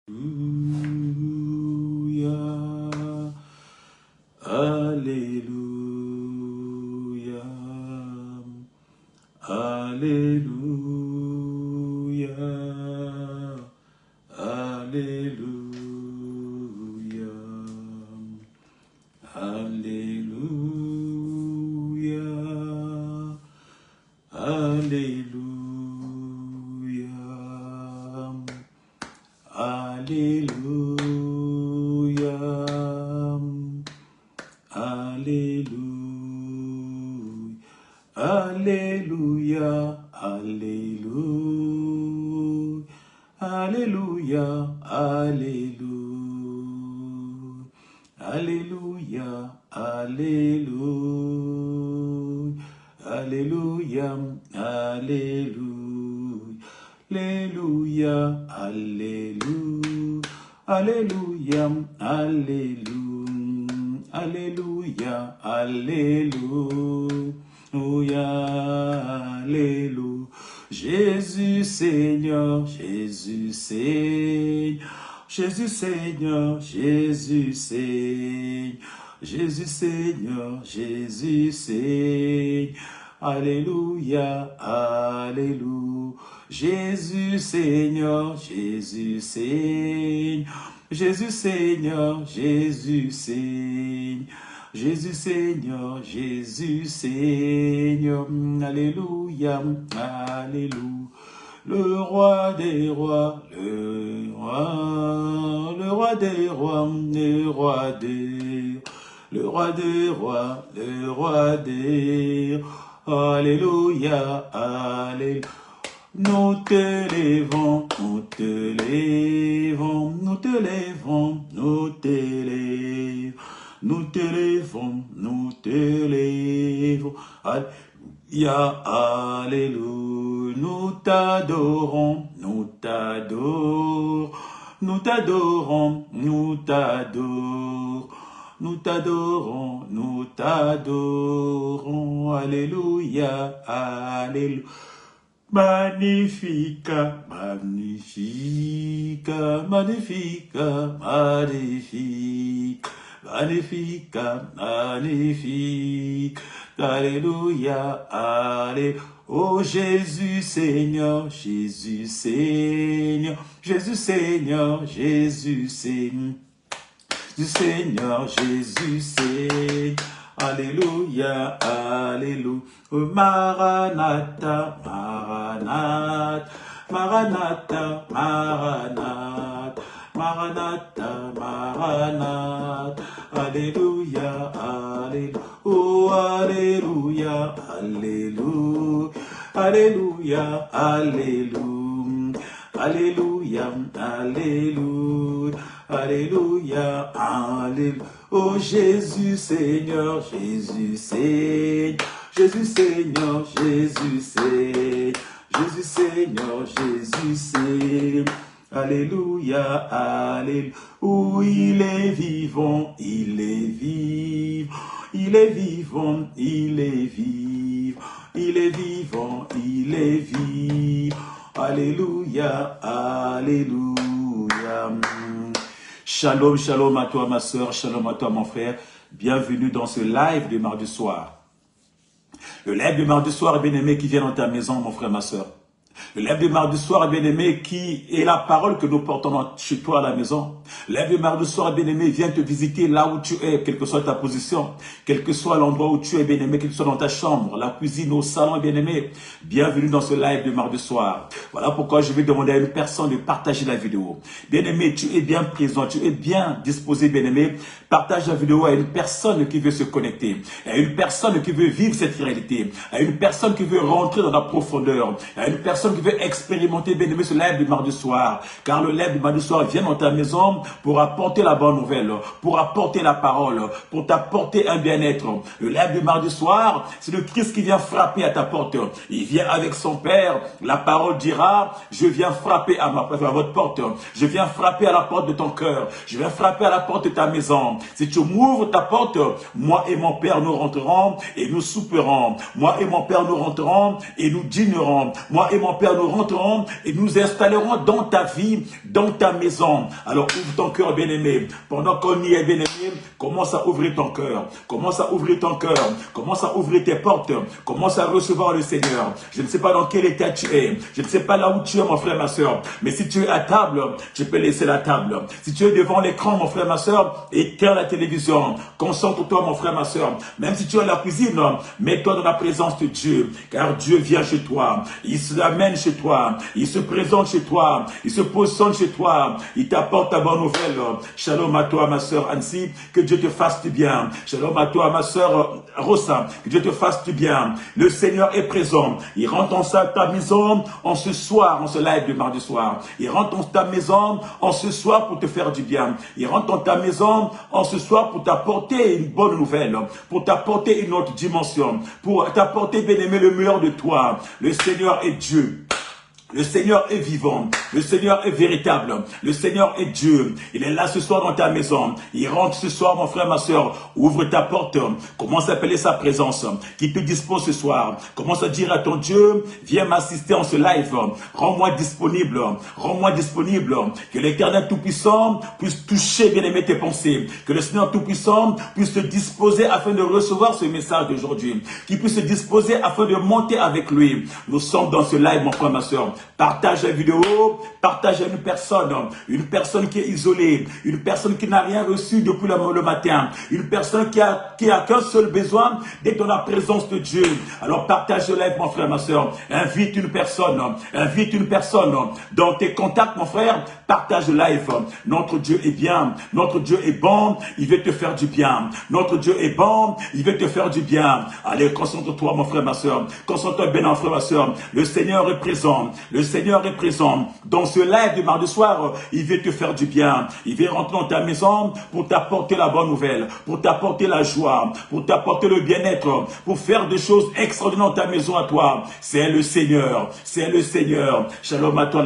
Alléluia, Alléluia, Alléluia, Alléluia, Alléluia, Alléluia, Alléluia, Alléluia, Alléluia, Alléluia, Alléluia, Alléluia, Alléluia, Alléluia, Alléluia, Alléluia, Alléluia, Alléluia, Alléluia. Jésus Seigneur, Jésus Seigneur, Jésus Seigneur, Jésus Seigneur, Jésus Seigneur, Jésus Seigneur. Alléluia, Alléluia. Jésus Seigneur, Jésus Seigneur, Jésus Seigneur, Jésus Seigneur, Jésus Seigneur, Jésus Seigneur. Alléluia, Alléluia. Le roi des rois, le roi des rois, le roi des le roi des rois, le roi des Alléluia, Alléluia. Nous te levons, nous te levons, nous te levons, nous te levons, nous te levons, nous te levons. Alléluia, Alléluia. Nous t'adorons, nous t'adorons, nous t'adorons, nous t'adorons. Nous t'adorons, nous t'adorons, Alléluia, Alléluia. Magnifica, magnifica, magnifica, magnifique, magnifica, magnifique, Alléluia, Alléluia. Oh Jésus Seigneur, Jésus Seigneur, Jésus Seigneur, Jésus Seigneur. Du Seigneur Jésus, Seigneur. Alléluia, Alléluia. Maranatha, Maranatha, Maranatha, Maranatha, Maranatha, Maranatha. Alléluia, Alléluia. Oh, Alléluia, Alléluia. Alléluia, Alléluia. Alléluia, Alléluia. Alléluia, Alléluia. Oh Jésus Seigneur, Jésus Seigneur, Jésus Seigneur, Jésus Seigneur, Jésus Seigneur, Jésus Seigneur. Alléluia, Alléluia. Oh, il est vivant, il est vivant, il est vivant, il est vivant, il est vivant, il est vivant. Alléluia, Alléluia. Shalom, shalom à toi ma soeur, shalom à toi mon frère. Bienvenue dans ce live de mardi soir. Le live de mardi soir, bien-aimé, qui vient dans ta maison, mon frère, ma soeur. Le live de mardi soir, bien-aimé, qui est la parole que nous portons chez toi à la maison. Le live de mardi soir, bien-aimé, viens te visiter là où tu es, quelle que soit ta position, quel que soit l'endroit où tu es, bien-aimé, quel que soit dans ta chambre, la cuisine, au salon, bien-aimé. Bienvenue dans ce live de mardi soir. Voilà pourquoi je vais demander à une personne de partager la vidéo. Bien-aimé, tu es bien présent, tu es bien disposé, bien-aimé. Partage la vidéo à une personne qui veut se connecter, à une personne qui veut vivre cette réalité, à une personne qui veut rentrer dans la profondeur, à une personne qui veut expérimenter, bien aimé, ce live du mardi soir. Car le live du mardi soir vient dans ta maison pour apporter la bonne nouvelle, pour apporter la parole, pour t'apporter un bien-être. Le live du mardi soir, c'est le Christ qui vient frapper à ta porte. Il vient avec son Père. La parole dira, je viens frapper à votre porte. Je viens frapper à la porte de ton cœur. Je viens frapper à la porte de ta maison. Si tu m'ouvres ta porte, moi et mon Père nous rentrerons et nous souperons. Moi et mon Père nous rentrerons et nous dînerons. Moi et mon Père, nous rentrons et nous installerons dans ta vie, dans ta maison. Alors ouvre ton cœur, bien-aimé. Pendant qu'on y est, bien-aimé, commence à ouvrir ton cœur. Commence à ouvrir ton cœur. Commence à ouvrir tes portes. Commence à recevoir le Seigneur. Je ne sais pas dans quel état tu es. Je ne sais pas là où tu es, mon frère, ma soeur. Mais si tu es à table, tu peux laisser la table. Si tu es devant l'écran, mon frère, ma soeur, éteins la télévision. Concentre-toi, mon frère, ma soeur. Même si tu es à la cuisine, mets-toi dans la présence de Dieu. Car Dieu vient chez toi. Il se l'amène chez toi. Il se présente chez toi. Il se positionne chez toi. Il t'apporte ta bonne nouvelle. Shalom à toi, ma soeur Annecy. Que Dieu te fasse du bien. Shalom à toi, ma soeur Rosa. Que Dieu te fasse du bien. Le Seigneur est présent. Il rentre dans ta maison en ce soir, en ce live de mardi soir. Il rentre dans ta maison en ce soir pour te faire du bien. Il rentre dans ta maison en ce soir pour t'apporter une bonne nouvelle, pour t'apporter une autre dimension, pour t'apporter, bien-aimé, le meilleur de toi. Le Seigneur est Dieu. Le Seigneur est vivant, le Seigneur est véritable, le Seigneur est Dieu. Il est là ce soir dans ta maison. Il rentre ce soir, mon frère, ma soeur. Ouvre ta porte, commence à appeler sa présence qui te dispose ce soir. Commence à dire à ton Dieu, viens m'assister en ce live. Rends-moi disponible, rends-moi disponible. Que l'Éternel Tout-Puissant puisse toucher, bien-aimé, tes pensées. Que le Seigneur Tout-Puissant puisse te disposer afin de recevoir ce message d'aujourd'hui. Qu'il puisse se disposer afin de monter avec lui. Nous sommes dans ce live, mon frère, ma soeur. Partage la vidéo, partage à une personne qui est isolée, une personne qui n'a rien reçu depuis le matin, une personne qui a qu'un seul besoin d'être dans la présence de Dieu. Alors partage le live, mon frère, ma soeur. Invite une personne dans tes contacts, mon frère. Partage le live. Notre Dieu est bien, notre Dieu est bon, il veut te faire du bien. Notre Dieu est bon, il veut te faire du bien. Allez, concentre-toi, mon frère, ma soeur. Concentre-toi bien, mon frère, ma soeur. Le Seigneur est présent. Le Seigneur est présent. Dans ce live de mardi soir, il veut te faire du bien. Il veut rentrer dans ta maison pour t'apporter la bonne nouvelle, pour t'apporter la joie, pour t'apporter le bien-être, pour faire des choses extraordinaires dans ta maison à toi. C'est le Seigneur. C'est le Seigneur. Shalom à toi,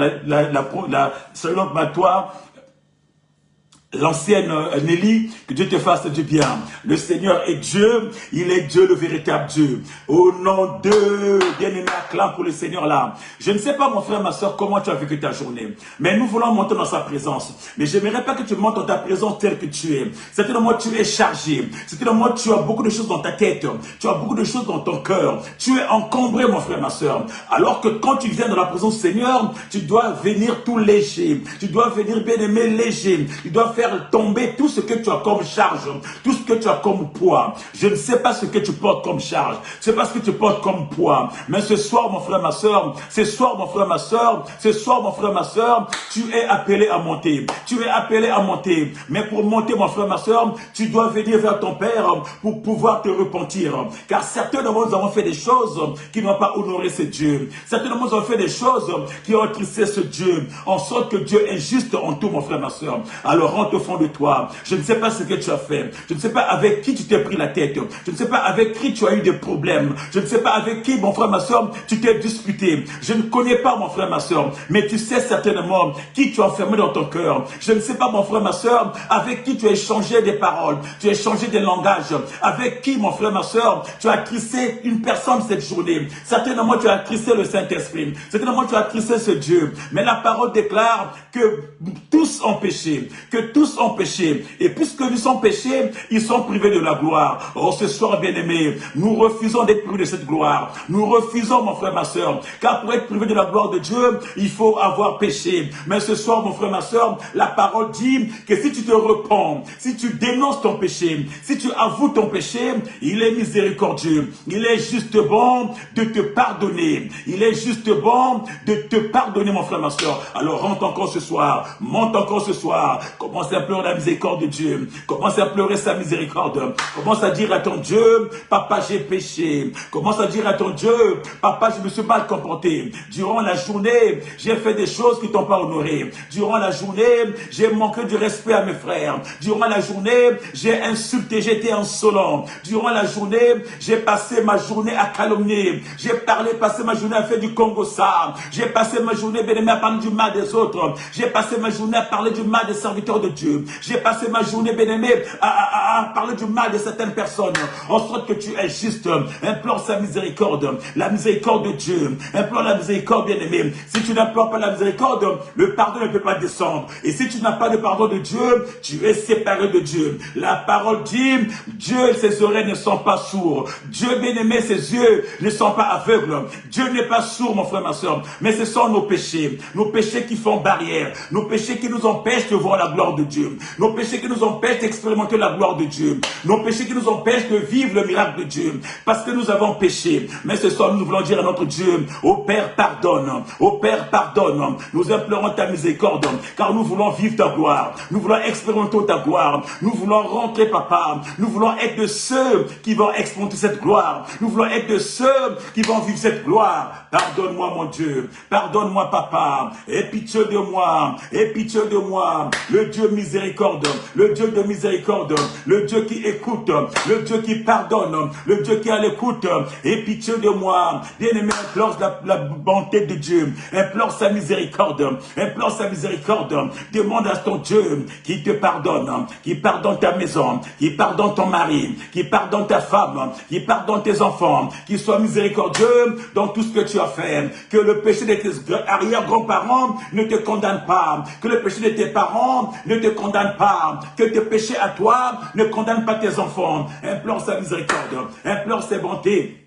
shalom à toi. L'ancienne Nelly, que Dieu te fasse du bien. Le Seigneur est Dieu, il est Dieu, le véritable Dieu. Au nom de bien-aimé, acclame pour le Seigneur là. Je ne sais pas, mon frère, ma soeur, comment tu as vécu ta journée, mais nous voulons monter dans sa présence. Mais je n'aimerais pas que tu montes dans ta présence telle que tu es. Certainement, tu es chargé. Certainement, tu as beaucoup de choses dans ta tête. Tu as beaucoup de choses dans ton cœur. Tu es encombré, mon frère, ma soeur. Alors que quand tu viens dans la présence du Seigneur, tu dois venir tout léger. Tu dois venir, bien-aimé, léger. Tu dois faire tomber tout ce que tu as comme charge, tout ce que tu as comme poids. Je ne sais pas ce que tu portes comme charge, je ne sais pas ce que tu portes comme poids, mais ce soir, mon frère, ma soeur, ce soir, mon frère, ma soeur, ce soir, mon frère, ma soeur, tu es appelé à monter. Tu es appelé à monter. Mais pour monter, mon frère, ma soeur, tu dois venir vers ton Père pour pouvoir te repentir. Car certainement, nous avons fait des choses qui n'ont pas honoré ce Dieu. Certainement, nous avons fait des choses qui ont attristé ce Dieu, en sorte que Dieu est juste en tout, mon frère, ma soeur. Alors, rentre au fond de toi. Je ne sais pas ce que tu as fait. Je ne sais pas avec qui tu t'es pris la tête. Je ne sais pas avec qui tu as eu des problèmes. Je ne sais pas avec qui, mon frère, ma soeur, tu t'es disputé. Je ne connais pas, mon frère, ma soeur, mais tu sais certainement qui tu as enfermé dans ton cœur. Je ne sais pas, mon frère, ma soeur, avec qui tu as échangé des paroles. Tu as échangé des langages. Avec qui, mon frère, ma soeur, tu as attristé une personne cette journée. Certainement, tu as attristé le Saint-Esprit. Certainement, tu as attristé ce Dieu. Mais la parole déclare que tous ont péché. Que tous ont péché. Et puisque ils sont péchés, ils sont privés de la gloire. Oh, ce soir, bien-aimés, nous refusons d'être privés de cette gloire. Nous refusons, mon frère, ma soeur. Car pour être privé de la gloire de Dieu, il faut avoir péché. Mais ce soir, mon frère, ma soeur, la parole dit que si tu te repens, si tu dénonces ton péché, si tu avoues ton péché, il est miséricordieux. Il est juste bon de te pardonner. Il est juste bon de te pardonner, mon frère, ma soeur. Alors rentre encore ce soir. Monte encore ce soir. Commence à pleurer la miséricorde de Dieu. Commence à pleurer sa miséricorde. Commence à dire à ton Dieu, papa, j'ai péché. Commence à dire à ton Dieu, papa, je me suis mal comporté. Durant la journée, j'ai fait des choses qui ne t'ont pas honoré. Durant la journée, j'ai manqué du respect à mes frères. Durant la journée, j'ai insulté, j'ai été insolent. Durant la journée, j'ai passé ma journée à calomnier. J'ai passé ma journée à faire du Congo ça. J'ai passé ma journée, bien aimé, à parler du mal des autres. J'ai passé ma journée à parler du mal des serviteurs de Dieu. J'ai passé ma journée, bien-aimé, à parler du mal de certaines personnes, en sorte que tu es juste. Implore sa miséricorde, la miséricorde de Dieu. Implore la miséricorde, bien-aimé. Si tu n'implores pas la miséricorde, le pardon ne peut pas descendre. Et si tu n'as pas de pardon de Dieu, tu es séparé de Dieu. La parole dit, Dieu, ses oreilles ne sont pas sourds. Dieu, bien-aimé, ses yeux ne sont pas aveugles. Dieu n'est pas sourd, mon frère, ma soeur. Mais ce sont nos péchés qui font barrière, nos péchés qui nous empêchent de voir la gloire de Dieu, nos péchés qui nous empêchent d'expérimenter la gloire de Dieu, nos péchés qui nous empêchent de vivre le miracle de Dieu, parce que nous avons péché. Mais ce soir, nous voulons dire à notre Dieu, ô Père, pardonne, ô Père, pardonne, nous implorons ta miséricorde, car nous voulons vivre ta gloire, nous voulons expérimenter ta gloire, nous voulons rentrer, papa, nous voulons être de ceux qui vont expérimenter cette gloire, nous voulons être de ceux qui vont vivre cette gloire. Pardonne-moi, mon Dieu, pardonne-moi, papa, aie pitié de moi, aie pitié de moi, le Dieu miséricorde, le Dieu de miséricorde, le Dieu qui écoute, le Dieu qui pardonne, le Dieu qui a l'écoute, aie pitié de moi. Bien-aimé, implore la bonté de Dieu, implore sa miséricorde, demande à ton Dieu qui te pardonne, qui pardonne ta maison, qui pardonne ton mari, qui pardonne ta femme, qui pardonne tes enfants, qui soit miséricordieux dans tout ce que tu as fait, que le péché de tes arrière-grands-parents ne te condamne pas, que le péché de tes parents ne te condamne pas, que tes péchés à toi ne condamnent pas tes enfants. Implore sa miséricorde, implore ses bontés.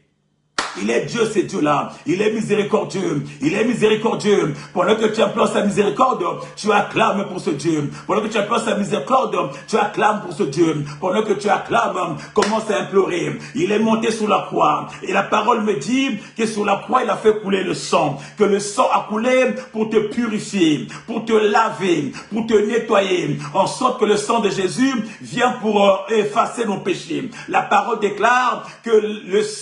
Il est Dieu, c'est Dieu-là. Il est miséricordieux. Il est miséricordieux. Pendant que tu implores sa miséricorde, tu acclames pour ce Dieu. Pendant que tu implores sa miséricorde, tu acclames pour ce Dieu. Pendant que tu acclames, commence à implorer. Il est monté sur la croix. Et la parole me dit que sur la croix, il a fait couler le sang. Que le sang a coulé pour te purifier, pour te laver, pour te nettoyer. En sorte que le sang de Jésus vient pour effacer nos péchés. La parole déclare que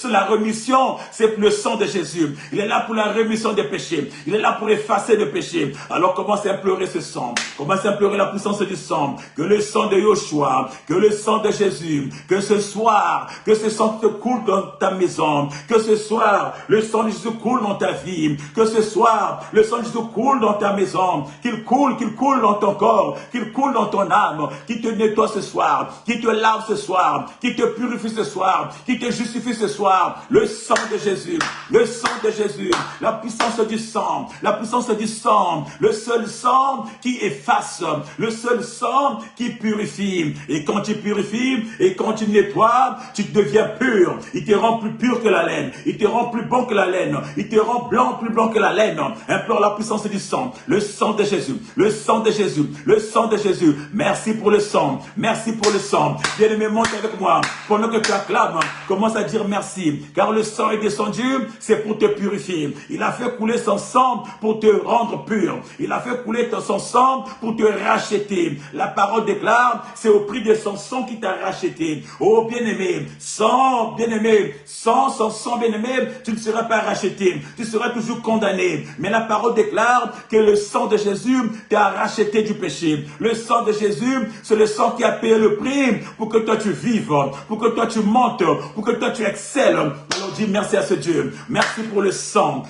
la remission, c'est le sang de Jésus. Il est là pour la rémission des péchés. Il est là pour effacer les péchés. Alors commence à implorer ce sang. Commence à implorer la puissance du sang. Que le sang de Yoshua, que le sang de Jésus, que ce soir, que ce sang te coule dans ta maison. Que ce soir, le sang de Jésus coule dans ta vie. Que ce soir, le sang de Jésus coule dans ta maison. Qu'il coule dans ton corps. Qu'il coule dans ton âme. Qu'il te nettoie ce soir. Qu'il te lave ce soir. Qu'il te purifie ce soir. Qu'il te justifie ce soir. Le sang de Jésus, le sang de Jésus, la puissance du sang, le seul sang qui efface, le seul sang qui purifie. Et quand tu purifies, et quand tu nettoies, tu deviens pur. Il te rend plus pur que la laine, il te rend plus bon que la laine, il te rend blanc, plus blanc que la laine. Implore la puissance du sang, le sang de Jésus, le sang de Jésus, le sang de Jésus. Merci pour le sang, merci pour le sang. Bien-aimé, monte avec moi. Pendant que tu acclames, commence à dire merci, car le sang est descendu, c'est pour te purifier. Il a fait couler son sang pour te rendre pur. Il a fait couler son sang pour te racheter. La parole déclare, c'est au prix de son sang qui t'a racheté. Oh bien-aimé, sans bien-aimé, sans sang bien-aimé, tu ne seras pas racheté. Tu seras toujours condamné. Mais la parole déclare que le sang de Jésus t'a racheté du péché. Le sang de Jésus, c'est le sang qui a payé le prix pour que toi tu vives, pour que toi tu montes, pour que toi tu excelles. Alors dis merci à ce Dieu. Merci pour le sang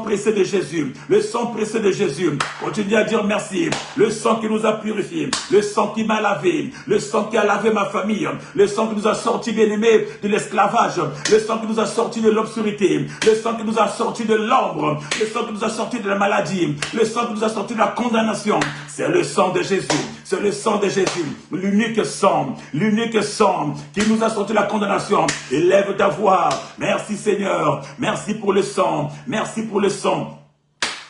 précieux de Jésus, le sang précieux de Jésus. Continue à dire merci. Le sang qui nous a purifiés, le sang qui m'a lavé, le sang qui a lavé ma famille, le sang qui nous a sortis, bien-aimés, de l'esclavage, le sang qui nous a sortis de l'obscurité, le sang qui nous a sortis de l'ombre, le sang qui nous a sortis de la maladie, le sang qui nous a sortis de la condamnation. C'est le sang de Jésus. C'est le sang de Jésus, l'unique sang qui nous a sorti de la condamnation. Élève ta voix. Merci Seigneur. Merci pour le sang. Merci pour le sang.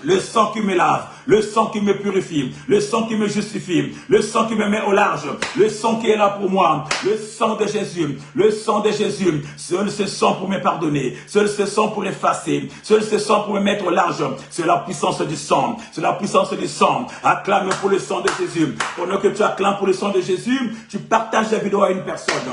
Le sang qui me lave, le sang qui me purifie, le sang qui me justifie, le sang qui me met au large, le sang qui est là pour moi, le sang de Jésus, seul ce sang pour me pardonner, seul ce sang pour effacer, seul ce sang pour me mettre au large. C'est la puissance du sang, c'est la puissance du sang. Acclame pour le sang de Jésus. Pendant que tu acclames pour le sang de Jésus, tu partages la vidéo à une personne.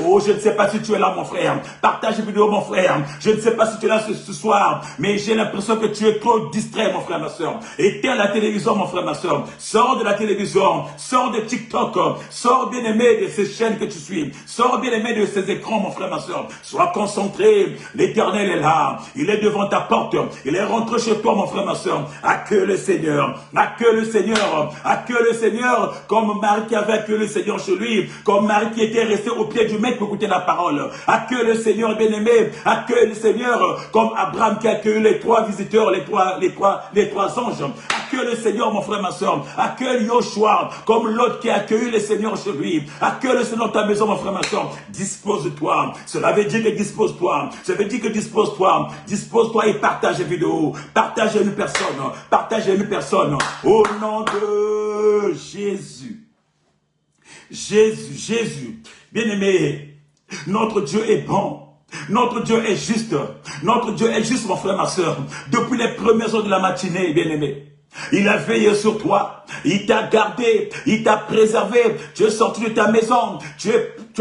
Oh, je ne sais pas si tu es là, mon frère. Partage la vidéo, mon frère. Je ne sais pas si tu es là ce soir, mais j'ai l'impression que tu es trop distrait, mon frère, ma soeur. Éteins la télévision, mon frère, ma soeur. Sors de la télévision, sors de TikTok, sors bien-aimé de ces chaînes que tu suis. Sors bien-aimé de ces écrans, mon frère, ma soeur. Sois concentré. L'Éternel est là. Il est devant ta porte. Il est rentré chez toi, mon frère, ma soeur. Accueille le Seigneur. Accueille le Seigneur. Accueille le Seigneur. Comme Marie qui avait accueilli le Seigneur chez lui. Comme Marie qui était restée au pied du maître pour écouter la parole. Accueille le Seigneur, bien-aimé. Accueille le Seigneur. Comme Abraham qui a accueilli les trois visiteurs, les trois anges. Accueille le Seigneur, mon frère, ma soeur. Accueille Yoshua. Comme l'autre qui a accueilli le Seigneur chez lui. Accueille le Seigneur dans ta maison, mon frère, ma soeur. Dispose-toi. Cela veut dire que dispose-toi. Ça veut dire que dispose-toi. Dispose-toi et partage la vidéo. Partage à une personne. Partage à une personne. Au nom de Jésus. Jésus. Bien-aimé, notre Dieu est bon. Notre Dieu est juste. Notre Dieu est juste, mon frère, ma soeur. Depuis les premières heures de la matinée, bien-aimé. Il a veillé sur toi. Il t'a gardé. Il t'a préservé. Tu es sorti de ta maison. Tu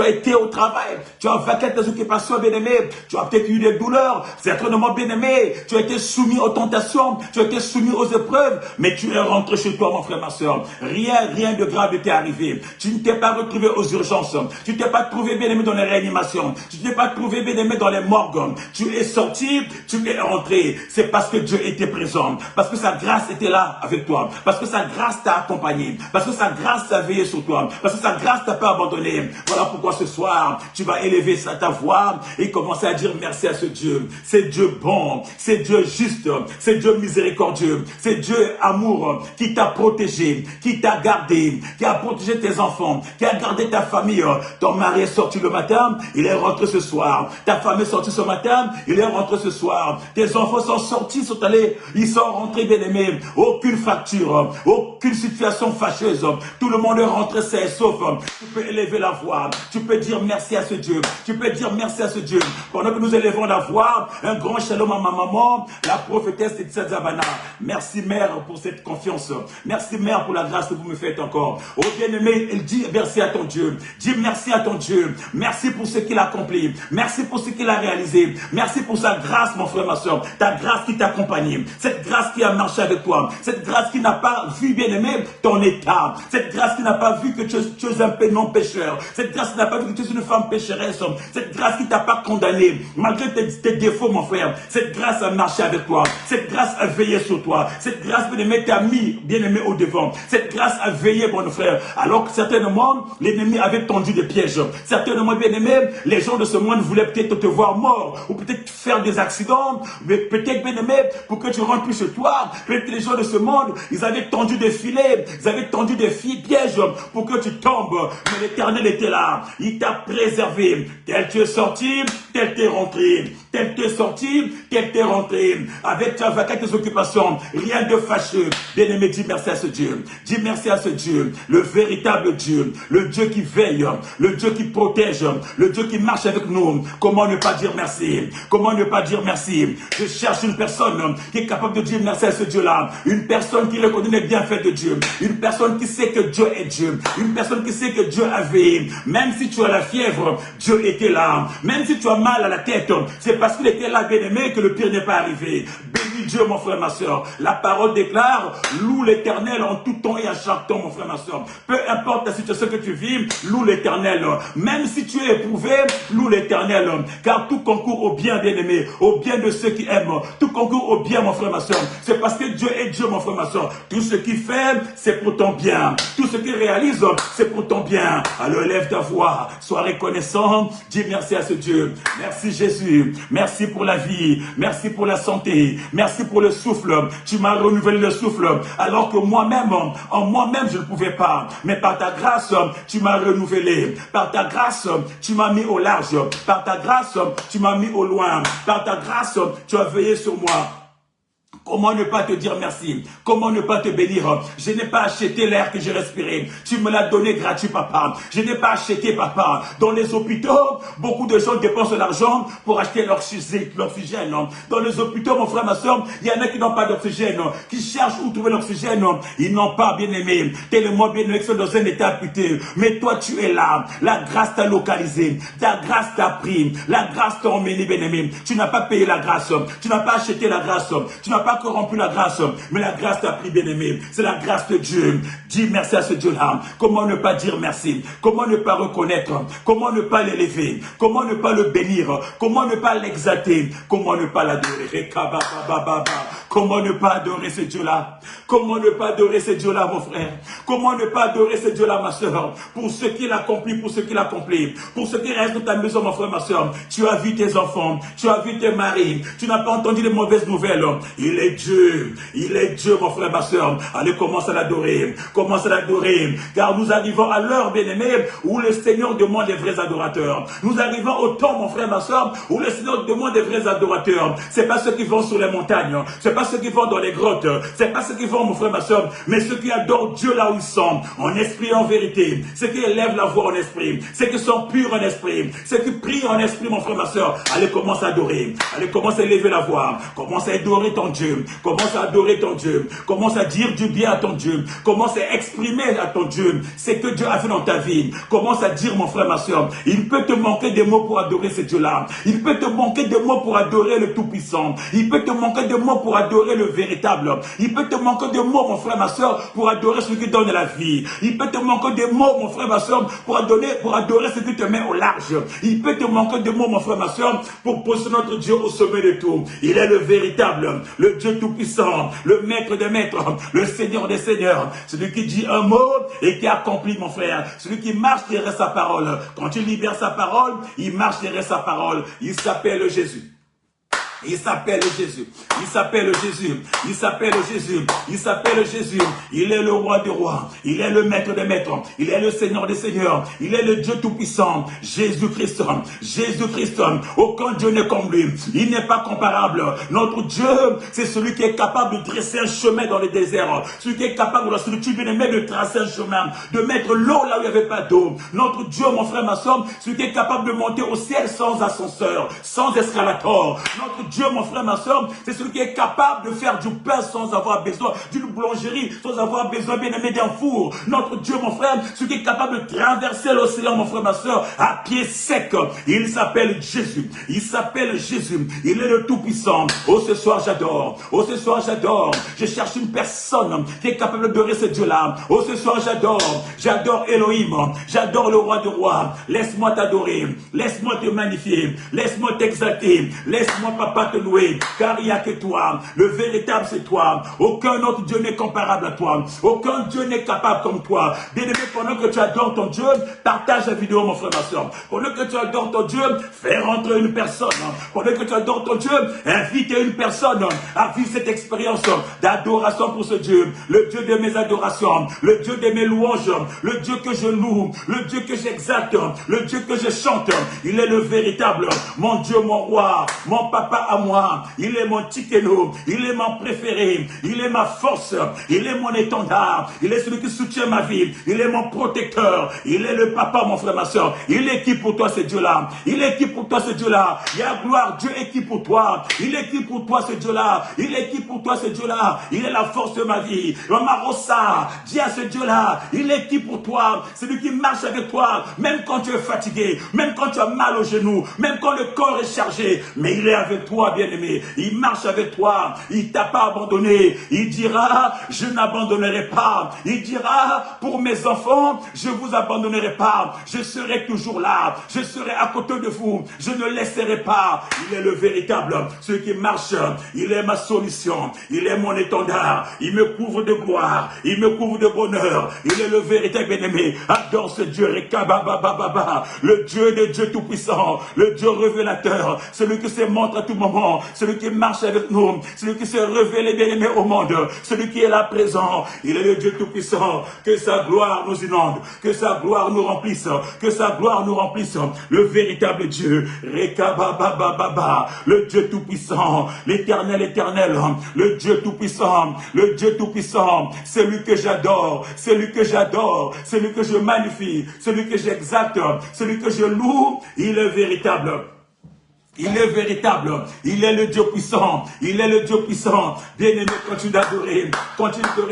as été au travail. Tu as vaincu tes occupations, bien-aimé. Tu as peut-être eu des douleurs. Certainement, bien-aimé. Tu as été soumis aux tentations. Tu as été soumis aux épreuves. Mais tu es rentré chez toi, mon frère, ma soeur. Rien de grave ne t'est arrivé. Tu ne t'es pas retrouvé aux urgences. Tu ne t'es pas trouvé, bien-aimé, dans les réanimations. Tu ne t'es pas trouvé, bien-aimé, dans les morgues. Tu es sorti. Tu es rentré. C'est parce que Dieu était présent. Parce que sa grâce était là avec toi, parce que sa grâce t'a accompagné, parce que sa grâce t'a veillé sur toi, parce que sa grâce t'a pas abandonné. Voilà pourquoi ce soir, tu vas élever ta voix et commencer à dire merci à ce Dieu. C'est Dieu bon, c'est Dieu juste, c'est Dieu miséricordieux, c'est Dieu amour qui t'a protégé, qui t'a gardé, qui a protégé tes enfants, qui a gardé ta famille. Ton mari est sorti le matin, il est rentré ce soir. Ta femme est sortie ce matin, il est rentré ce soir. Tes enfants sont sortis, sont allés, ils sont rentrés, bien-aimés. Aucune fracture, aucune situation fâcheuse. Tout le monde est rentré sain et sauf. Tu peux élever la voix. Tu peux dire merci à ce Dieu. Tu peux dire merci à ce Dieu. Pendant que nous élevons la voix, un grand shalom à ma maman, la prophétesse Titsa Zabana. Merci mère pour cette confiance. Merci mère pour la grâce que vous me faites encore. Oh bien-aimé, elle dit merci à ton Dieu. Dis merci à ton Dieu. Merci pour ce qu'il a accompli. Merci pour ce qu'il a réalisé. Merci pour sa grâce, mon frère, ma soeur. Ta grâce qui t'accompagne. Cette grâce qui a marché avec toi. Cette grâce qui n'a pas vu, bien-aimé, ton état. Cette grâce qui n'a pas vu que tu es un non-pécheur. Cette grâce qui n'a pas vu que tu es une femme pécheresse. Cette grâce qui t'a pas condamné. Malgré tes défauts, mon frère. Cette grâce a marché avec toi. Cette grâce a veillé sur toi. Cette grâce, bien-aimé, t'a mis, bien-aimé, au devant. Cette grâce a veillé, mon frère. Alors que certainement, l'ennemi avait tendu des pièges. Certainement, bien-aimé, les gens de ce monde voulaient peut-être te voir mort. Ou peut-être faire des accidents. Mais peut-être, bien-aimé, pour que tu rentres plus chez toi. Peut-être les gens de ce monde, ils avaient tendu des filets, ils avaient tendu des pièges pour que tu tombes. Mais l'Éternel était là. Il t'a préservé. Tel tu es sorti, tel tu es rentré. Tel tu es sorti, tel tu es rentré. Avec tes occupations, rien de fâcheux. Bien-aimé, dis merci à ce Dieu. Dis merci à ce Dieu. Le véritable Dieu. Le Dieu qui veille. Le Dieu qui protège. Le Dieu qui marche avec nous. Comment ne pas dire merci? Comment ne pas dire merci? Je cherche une personne qui est capable de dire merci à ce Dieu-là. Une personne qui reconnaît les bienfaits de Dieu. Une personne qui sait que Dieu est Dieu. Une personne qui sait que Dieu a veillé. Même si tu as la fièvre, Dieu était là. Même si tu as mal à la tête, c'est parce qu'il était là, bien-aimé, que le pire n'est pas arrivé. Bénis Dieu, mon frère, ma soeur. La parole déclare, loue l'Éternel en tout temps et à chaque temps, mon frère, ma soeur. Peu importe la situation que tu vis, loue l'Éternel. Même si tu es éprouvé, loue l'Éternel. Car tout concourt au bien, bien-aimé, au bien de ceux qui aiment. Tout concourt au bien, mon frère, ma soeur. C'est parce que Dieu est Dieu, mon frère, ma soeur. Tout ce qu'il fait, c'est pour ton bien. Tout ce qu'il réalise, c'est pour ton bien. Alors élève ta voix, sois reconnaissant. Dis merci à ce Dieu. Merci Jésus. Merci pour la vie. Merci pour la santé. Merci pour le souffle. Tu m'as renouvelé le souffle. Alors que moi-même, en moi-même, je ne pouvais pas. Mais par ta grâce, tu m'as renouvelé. Par ta grâce, tu m'as mis au large. Par ta grâce, tu m'as mis au loin. Par ta grâce, tu as veillé sur moi. Comment ne pas te dire merci? Comment ne pas te bénir? Je n'ai pas acheté l'air que j'ai respiré. Tu me l'as donné gratuit, papa. Je n'ai pas acheté, papa. Dans les hôpitaux, beaucoup de gens dépensent de l'argent pour acheter l'oxygène. Dans les hôpitaux, mon frère, ma soeur, il y en a qui n'ont pas d'oxygène, qui cherchent où trouver l'oxygène. Ils n'ont pas, bien aimé. Tellement bien aimé, qui sont dans un état amputé. Mais toi, tu es là. La grâce t'a localisé. Ta grâce t'a pris. La grâce t'a emmené, bien aimé. Tu n'as pas payé la grâce. Tu n'as pas acheté la grâce. Tu n'as pas corrompu la grâce. Mais la grâce t'a pris, bien aimé. C'est la grâce de Dieu. Dis merci à ce Dieu-là. Comment ne pas dire merci? Comment ne pas reconnaître? Comment ne pas l'élever? Comment ne pas le bénir? Comment ne pas l'exalter? Comment ne pas l'adorer? Comment ne pas adorer ce Dieu-là? Comment ne pas adorer ce Dieu-là, mon frère? Comment ne pas adorer ce Dieu-là, ma soeur? Pour ce qu'il accomplit, pour ce qu'il accomplit, pour ce qui reste dans ta maison, mon frère, ma soeur. Tu as vu tes enfants, tu as vu tes maris, tu n'as pas entendu les mauvaises nouvelles. Il est Dieu, mon frère, ma soeur. Allez, commence à l'adorer, car nous arrivons à l'heure, bien-aimée, où le Seigneur demande des vrais adorateurs. Nous arrivons au temps, mon frère, ma soeur, où le Seigneur demande des vrais adorateurs. C'est pas ceux qui vont sur les montagnes, c'est pas ceux qui vont dans les grottes, c'est pas ceux qui vont, mon frère, ma soeur, mais ceux qui adorent Dieu là où ils sont, en esprit et en vérité, ceux qui élèvent la voix en esprit, ceux qui sont purs en esprit, ceux qui prient en esprit, mon frère, ma soeur. Allez, commence à adorer, allez, commence à élever la voix, commence à adorer ton Dieu, commence à adorer ton Dieu, commence à dire du bien à ton Dieu, commence à exprimer à ton Dieu ce que Dieu a fait dans ta vie. Commence à dire, mon frère, ma soeur, il peut te manquer des mots pour adorer ce Dieu-là, il peut te manquer des mots pour adorer le Tout-Puissant, il peut te manquer de mots pour adorer le véritable, il peut te manquer de mots, mon frère, ma soeur, pour adorer celui qui donne la vie, il peut te manquer de mots, mon frère, ma soeur, pour adorer celui qui te met au large, il peut te manquer de mots, mon frère, ma soeur, pour poser notre Dieu au sommet de tout. Il est le véritable, le Dieu Tout-Puissant, le Maître des Maîtres, le Seigneur des Seigneurs, celui qui dit un mot et qui accomplit, mon frère, celui qui marche derrière sa parole. Quand il libère sa parole, il marche derrière sa parole. Il s'appelle Jésus. Il s'appelle Jésus. Il s'appelle Jésus. Il s'appelle Jésus. Il s'appelle Jésus. Il est le roi des rois. Il est le maître des maîtres. Il est le Seigneur des seigneurs. Il est le Dieu tout-puissant. Jésus-Christ. Jésus-Christ. Aucun Dieu n'est comme lui. Il n'est pas comparable. Notre Dieu, c'est celui qui est capable de dresser un chemin dans le désert. Celui qui est capable, lorsque tu viens de tracer un chemin, de mettre l'eau là où il n'y avait pas d'eau. Notre Dieu, mon frère, ma soeur, celui qui est capable de monter au ciel sans ascenseur, sans escalator. Notre Dieu, mon frère, ma soeur, c'est celui qui est capable de faire du pain sans avoir besoin d'une boulangerie, sans avoir besoin, bien aimé, d'un four. Notre Dieu, mon frère, celui qui est capable de traverser l'océan, mon frère, ma soeur, à pied sec. Il s'appelle Jésus. Il s'appelle Jésus. Il est le Tout-Puissant. Oh, ce soir, j'adore. Oh, ce soir, j'adore. Je cherche une personne qui est capable d'adorer ce Dieu-là. Oh, ce soir, j'adore. J'adore Elohim. J'adore le roi des rois. Laisse-moi t'adorer. Laisse-moi te magnifier. Laisse-moi t'exalter. Laisse-moi, papa, te louer. Car il n'y a que toi. Le véritable, c'est toi. Aucun autre Dieu n'est comparable à toi. Aucun Dieu n'est capable comme toi. Bien-aimé, pendant que tu adores ton Dieu, partage la vidéo, mon frère, ma soeur. Pendant que tu adores ton Dieu, fais rentrer une personne. Pendant que tu adores ton Dieu, invite une personne à vivre cette expérience d'adoration pour ce Dieu. Le Dieu de mes adorations, le Dieu de mes louanges, le Dieu que je loue, le Dieu que j'exalte, le Dieu que je chante. Il est le véritable, mon Dieu, mon roi, mon papa à moi. Il est mon tikeno, il est mon préféré, il est ma force, il est mon étendard, il est celui qui soutient ma vie, il est mon protecteur, il est le papa, mon frère, ma soeur. Il est qui pour toi, ce Dieu-là? Il est qui pour toi, ce Dieu-là? Il y a gloire, Dieu est qui pour toi? Il est qui pour toi, ce Dieu-là? Il est qui pour toi, ce Dieu-là? Il est la force de ma vie. Marosa, dis à ce Dieu-là, il est qui pour toi? C'est lui qui marche avec toi, même quand tu es fatigué, même quand tu as mal au genou, même quand le corps est chargé, mais il est avec toi, bien-aimé. Il marche avec toi, il t'a pas abandonné. Il dira, je n'abandonnerai pas. Il dira, pour mes enfants, je vous abandonnerai pas. Je serai toujours là. Je serai à côté de vous. Je ne laisserai pas. Il est le véritable, celui qui marche. Il est ma solution. Il est mon étendard. Il me couvre de gloire. Il me couvre de bonheur. Il est le véritable bien-aimé. Adore ce Dieu. Le Dieu des dieux tout-puissants. Le Dieu révélateur. Celui qui se montre à tout le moment, celui qui marche avec nous, celui qui s'est révélé bien-aimé au monde, celui qui est là présent. Il est le Dieu Tout-Puissant. Que sa gloire nous inonde, que sa gloire nous remplisse, que sa gloire nous remplisse. Le véritable Dieu, Rekababababa, le Dieu Tout-Puissant, l'éternel éternel, le Dieu Tout-Puissant, le Dieu Tout-Puissant, celui que j'adore, celui que j'adore, celui que je magnifie, celui que j'exalte, celui que je loue, il est véritable. Il est véritable, il est le Dieu puissant, il est le Dieu puissant. Bien-aimé, continue d'adorer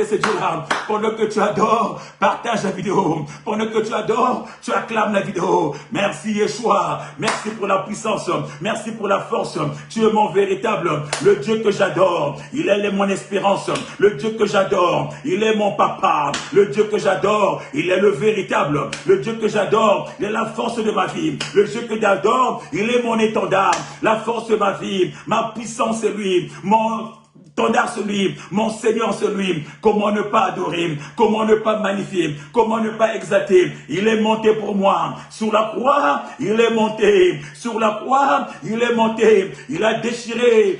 ce Dieu-là. Pendant que tu adores, partage la vidéo. Pendant que tu adores, tu acclames la vidéo. Merci Yeshua, merci pour la puissance, merci pour la force. Tu es mon véritable, le Dieu que j'adore. Il est mon espérance, le Dieu que j'adore. Il est mon papa, le Dieu que j'adore. Il est le véritable, le Dieu que j'adore. Il est la force de ma vie, le Dieu que j'adore. Il est mon étendard. La force de ma vie, ma puissance c'est lui, mon étendard c'est lui, mon Seigneur c'est lui. Comment ne pas adorer, comment ne pas magnifier, comment ne pas exalter. Il est monté pour moi, sur la croix, il est monté, sur la croix, il est monté. Il a déchiré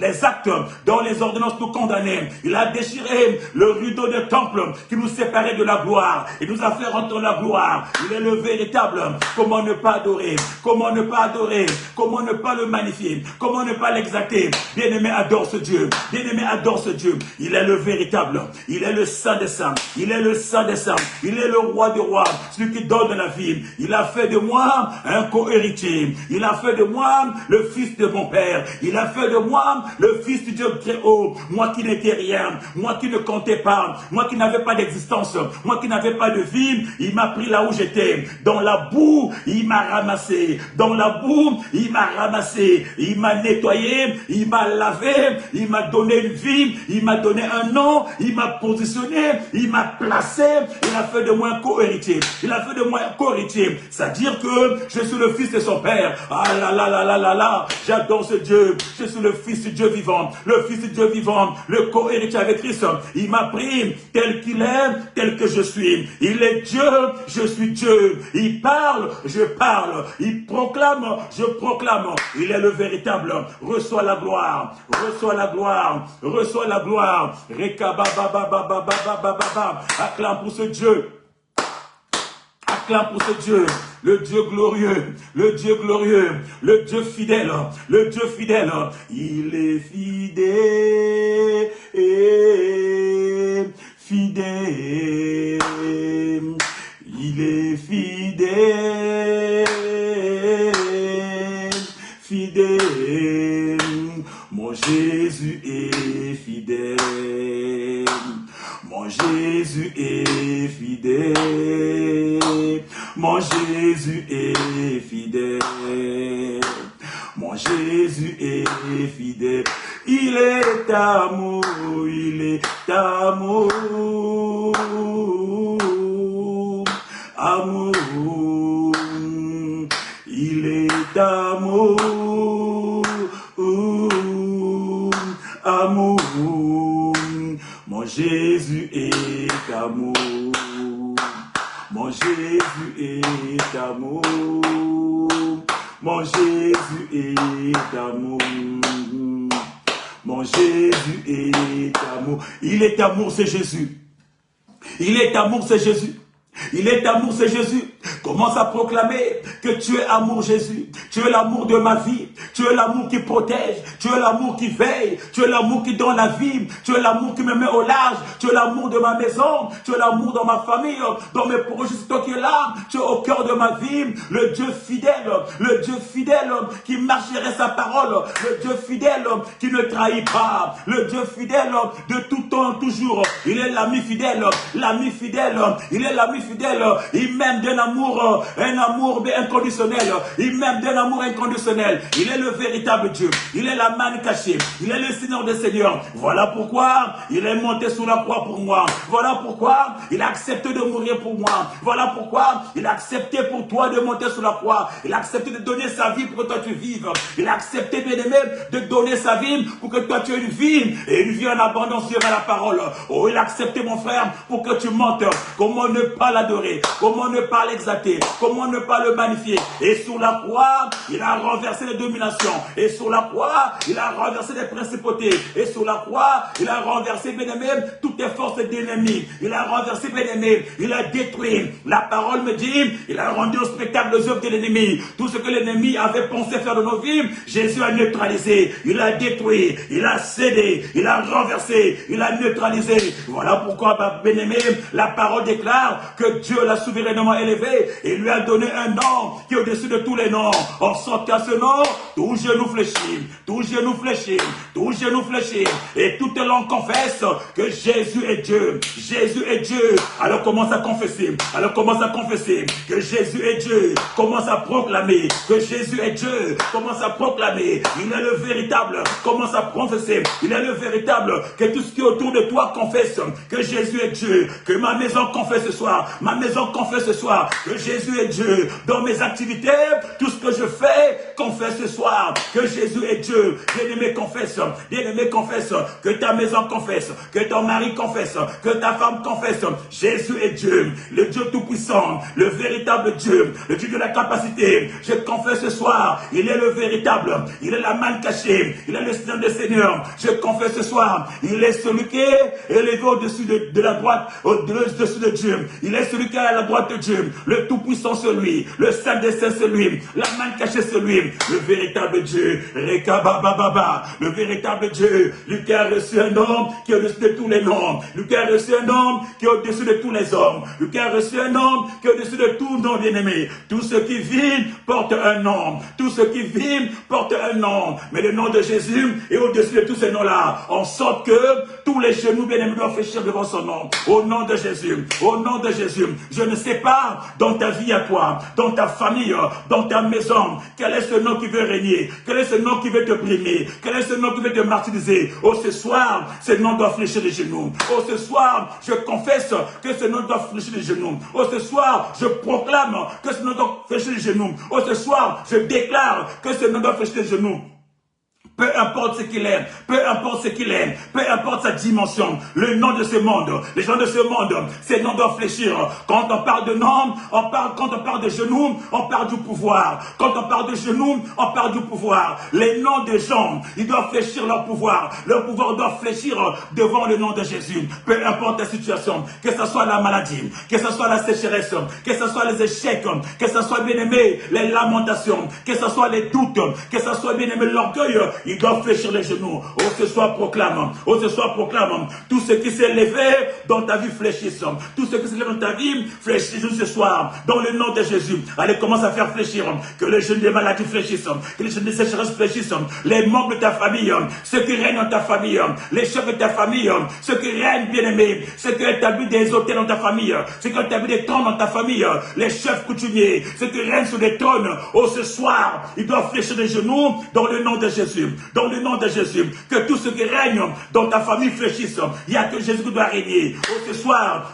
les actes dont les ordonnances nous condamnaient. Il a déchiré le rideau de temple qui nous séparait de la gloire. Il nous a fait rentrer la gloire. Il est le véritable. Comment ne pas adorer, comment ne pas adorer, comment ne pas le magnifier, comment ne pas l'exalter. Bien-aimé, adore ce Dieu. Bien-aimé, adore ce Dieu. Il est le véritable. Il est le Saint des Saints. Il est le Saint des Saints. Il est le Roi des Rois. Celui qui donne la vie. Il a fait de moi un co-héritier. Il a fait de moi le fils de mon Père. Il a fait de moi le fils du Dieu très haut. Moi qui n'étais rien. Moi qui ne comptais pas. Moi qui n'avais pas d'existence. Moi qui n'avais pas de vie. Il m'a pris là où j'étais. Dans la boue, il m'a ramassé. Dans la boue, il m'a ramassé. Il m'a nettoyé. Il m'a lavé. Il m'a donné une vie, il m'a donné un nom, il m'a positionné, il m'a placé, il a fait de moi un co-héritier. Il a fait de moi un co-héritier. C'est-à-dire que je suis le fils de son père. Ah là là là là là là, j'adore ce Dieu. Je suis le fils du Dieu vivant, le fils du Dieu vivant, le co-héritier avec Christ. Il m'a pris tel qu'il est, tel que je suis. Il est Dieu, je suis Dieu. Il parle, je parle. Il proclame, je proclame. Il est le véritable. Reçois la gloire. Reçois la gloire, reçois la gloire. Acclame pour ce Dieu. Acclame pour ce Dieu. Le Dieu glorieux, le Dieu glorieux, le Dieu fidèle, le Dieu fidèle. Il est fidèle, fidèle. Il est fidèle, fidèle. Mon Jésus est fidèle. Mon Jésus est fidèle. Mon Jésus est fidèle. Mon Jésus est fidèle. Il est amour, il est amour. Amour. Il est amour. Amour. Mon Jésus est amour. Mon Jésus est amour. Mon Jésus est amour. Mon Jésus est amour. Il est amour, c'est Jésus. Il est amour, c'est Jésus. Il est amour, c'est Jésus. Commence à proclamer que tu es amour, Jésus. Tu es l'amour de ma vie. Tu es l'amour qui protège. Tu es l'amour qui veille. Tu es l'amour qui donne la vie. Tu es l'amour qui me met au large. Tu es l'amour de ma maison. Tu es l'amour dans ma famille. Dans mes projets, c'est toi qui es là. Tu es au cœur de ma vie. Le Dieu fidèle. Le Dieu fidèle qui marcherait sa parole. Le Dieu fidèle qui ne trahit pas. Le Dieu fidèle de tout temps, toujours. Il est l'ami fidèle. L'ami fidèle. Il est l'ami fidèle. Il m'aime d'un amour inconditionnel. Il m'aime d'un amour inconditionnel. Il est le véritable Dieu. Il est la manne cachée. Il est le Seigneur des Seigneurs. Voilà pourquoi il est monté sur la croix pour moi. Voilà pourquoi il a accepté de mourir pour moi. Voilà pourquoi il a accepté pour toi de monter sur la croix. Il a accepté de donner sa vie pour que toi tu vives. Il a accepté, bien aimé, de donner sa vie pour que toi tu aies une vie. Et une vie en abondance sur la parole. Oh, il a accepté, mon frère, pour que tu montes. Comment ne pas l'adorer? Comment ne pas l'exalter? Comment ne pas le magnifier? Et sur la croix, il a renversé les dominations. nations. Et sur la croix, il a renversé les principautés. Et sur la croix, il a renversé, bien-aimé, toutes les forces d'ennemis. Il a renversé, bien-aimé, il a détruit. La parole me dit, il a rendu au spectacle les œuvres de l'ennemi. Tout ce que l'ennemi avait pensé faire de nos vies, Jésus a neutralisé. Il a détruit, il a cédé, il a renversé, il a neutralisé. Voilà pourquoi, bien-aimé, la parole déclare que Dieu l'a souverainement élevé et lui a donné un nom qui est au-dessus de tous les noms. En sorte qu'à ce nom, tout genou fléchit, tout genou fléchit, tout genou fléchit, et toute langue confesse que Jésus est Dieu. Jésus est Dieu. Alors commence à confesser. Alors commence à confesser que Jésus est Dieu. Commence à proclamer que Jésus est Dieu. Commence à proclamer. Il est le véritable. Commence à confesser. Il est le véritable. Que tout ce qui est autour de toi confesse que Jésus est Dieu. Que ma maison confesse ce soir. Ma maison confesse ce soir que Jésus est Dieu. Dans mes activités, tout ce que je fais, confesse ce soir que Jésus est Dieu. Bien-aimé, confesse. Bien-aimé, confesse. Que ta maison confesse. Que ton mari confesse. Que ta femme confesse. Jésus est Dieu. Le Dieu tout-puissant. Le véritable Dieu. Le Dieu de la capacité. Je confesse ce soir. Il est le véritable. Il est la manne cachée. Il est le Seigneur des Seigneurs. Je confesse ce soir. Il est celui qui est élevé au-dessus de la droite. Au-dessus de Dieu. Il est celui qui est à la droite de Dieu. Le tout-puissant celui. Le Saint des Saints celui. La manne cachée celui. Le véritable Dieu. Rekabababa. Le véritable Dieu. Lui qui a reçu un nom qui est au-dessus de tous les noms. Lui qui a reçu un nom qui est au-dessus de tous les hommes. Lui qui a reçu un nom qui est au-dessus de tout nom bien-aimé. Tous ceux qui vivent portent un nom. Tous ceux qui vivent portent un nom. Mais le nom de Jésus est au-dessus de tous ces noms-là. En sorte que tous les genoux bien-aimés doivent fléchir devant son nom. Au nom de Jésus. Au nom de Jésus. Je ne sais pas dans ta vie à toi, dans ta famille, dans ta maison, quel est ce nom qui veut régner. Quel est ce nom qui veut te brimer. Quel est ce nom qui veut te martyriser. Oh, ce soir, ce nom doit fléchir les genoux. Oh, ce soir, je confesse que ce nom doit fléchir les genoux. Oh, ce soir, je proclame que ce nom doit fléchir les genoux. Oh, ce soir, je déclare que ce nom doit fléchir les genoux. Peu importe ce qu'il est, peu importe ce qu'il est, peu importe sa dimension, le nom de ce monde, les gens de ce monde, ces noms doivent fléchir. Quand on parle de nom, quand on parle de genoux, on parle du pouvoir. Quand on parle de genoux, on parle du pouvoir. Les noms des gens, ils doivent fléchir leur pouvoir. Leur pouvoir doit fléchir devant le nom de Jésus. Peu importe la situation, que ce soit la maladie, que ce soit la sécheresse, que ce soit les échecs, que ce soit bien aimé les lamentations, que ce soit les doutes, que ce soit bien aimé l'orgueil, ils doivent fléchir les genoux. Oh, ce soir proclame. Oh, ce soir proclame. Tout ce qui s'est levé dans ta vie fléchisse. Tout ce qui s'est levé dans ta vie fléchisse ce soir. Dans le nom de Jésus. Allez, commence à faire fléchir. Que les genoux des maladies fléchissent. Que les genoux des sécheresses fléchissent. Les membres de ta famille. Ceux qui règnent dans ta famille. Les chefs de ta famille. Ceux qui règnent bien aimés. Ceux qui ont établi des hôtels dans ta famille. Ceux qui ont établi des trônes dans ta famille. Les chefs coutumiers. Ceux qui règnent sur des trônes. Oh, ce soir, ils doivent fléchir les genoux dans le nom de Jésus. Dans le nom de Jésus, que tout ce qui règne dans ta famille fléchisse. Il n'y a que Jésus qui doit régner.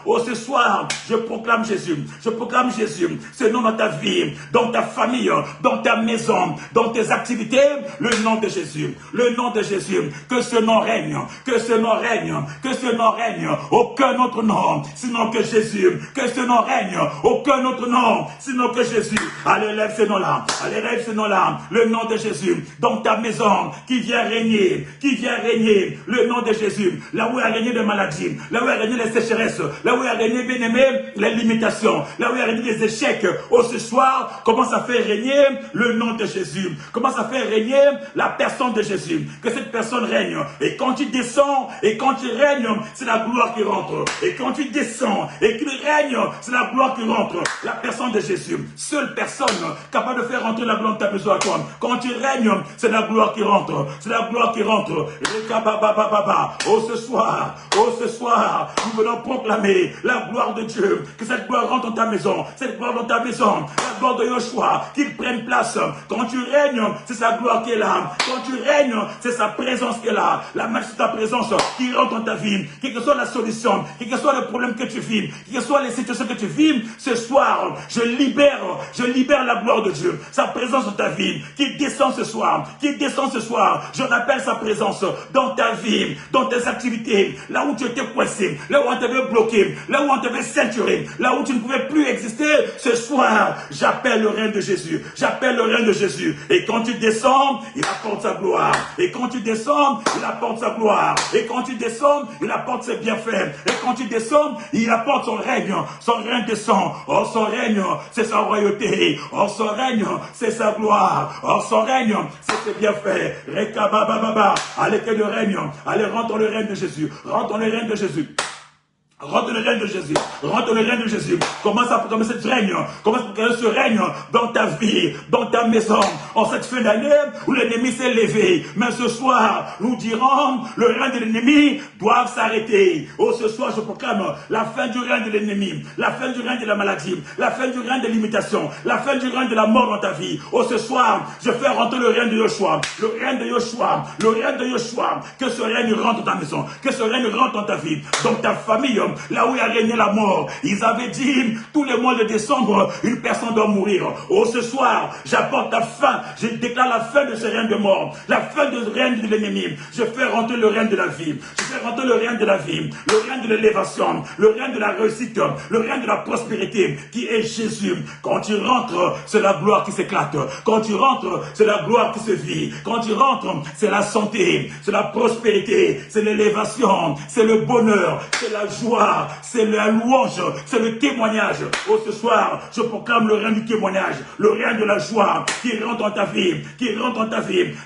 Oh ce soir, je proclame Jésus. Je proclame Jésus. Ce nom dans ta vie, dans ta famille, dans ta maison, dans tes activités, le nom de Jésus. Le nom de Jésus. Que ce nom règne. Que ce nom règne. Que ce nom règne. Aucun autre nom, sinon que Jésus. Que ce nom règne. Aucun autre nom, sinon que Jésus. Allez, lève ce nom-là. Allez, lève ce nom-là. Le nom de Jésus. Dans ta maison, qui vient régner, le nom de Jésus, là où il a régné des maladies, là où il a régné les sécheresses, là où il a régné, bien aimé, les limitations, là où il a régné des échecs. Oh, ce soir, commence à faire régner le nom de Jésus, commence à faire régner la personne de Jésus, que cette personne règne. Et quand tu descends, et quand tu règnes, c'est la gloire qui rentre. Et quand tu descends, et qu'il règne, c'est la gloire qui rentre. La personne de Jésus, seule personne capable de faire rentrer la gloire de ta maison à toi. Quand tu règnes, c'est la gloire qui rentre. C'est la gloire qui rentre. Oh, ce soir, nous venons proclamer la gloire de Dieu. Que cette gloire rentre dans ta maison. Cette gloire dans ta maison. La gloire de Yoshua, qu'il prenne place. Quand tu règnes, c'est sa gloire qui est là. Quand tu règnes, c'est sa présence qui est là. La majesté de ta présence qui rentre dans ta vie. Quelle que soit la solution, quel que soit le problème que tu vis, quelle que soit soit les situations que tu vis, ce soir, je libère la gloire de Dieu, sa présence dans ta vie, qui descend ce soir, je appelle sa présence dans ta vie, dans tes activités, là où tu étais coincé, là où on t'avait bloqué, là où on t'avait ceinturé, là où tu ne pouvais plus exister, ce soir, j'appelle le règne de Jésus, et quand tu descends, il apporte sa gloire, et quand tu descends, il apporte sa gloire, et quand tu descends, il apporte ses bienfaits, et quand tu descends, il apporte son règne descend, oh son règne, c'est sa royauté, oh son règne, c'est sa gloire, oh son règne, c'est ses bienfaits, Rekabababa, allez que le règne, allez rentre dans le règne de Jésus, rentre dans le règne de Jésus. Rentre dans le règne de Jésus. Rentre dans le règne de Jésus. Commence à proclamer ce règne. Commence à proclamer ce règne dans ta vie, dans ta maison. En cette fin d'année où l'ennemi s'est levé. Mais ce soir, nous dirons, le règne de l'ennemi doit s'arrêter. Oh, ce soir, je proclame la fin du règne de l'ennemi. La fin du règne de la maladie. La fin du règne de l'imitation. La fin du règne de la mort dans ta vie. Oh, ce soir, je fais rentrer le règne de Yoshua. Le règne de Yoshua. Le règne de Yoshua. Que ce règne rentre dans ta maison. Que ce règne rentre dans ta vie. Dans ta famille. Là où il a régné la mort, ils avaient dit, tous les mois de décembre, une personne doit mourir. Oh, ce soir, j'apporte la fin, je déclare la fin de ce règne de mort, la fin du règne de l'ennemi. Je fais rentrer le règne de la vie, je fais rentrer le règne de la vie, le règne de l'élévation, le règne de la réussite, le règne de la prospérité, qui est Jésus. Quand tu rentres, c'est la gloire qui s'éclate. Quand tu rentres, c'est la gloire qui se vit. Quand tu rentres, c'est la santé, c'est la prospérité, c'est l'élévation, c'est le bonheur, c'est la joie, c'est la louange, c'est le témoignage. Oh, ce soir, je proclame le règne du témoignage, le règne de la joie qui rentre dans ta vie,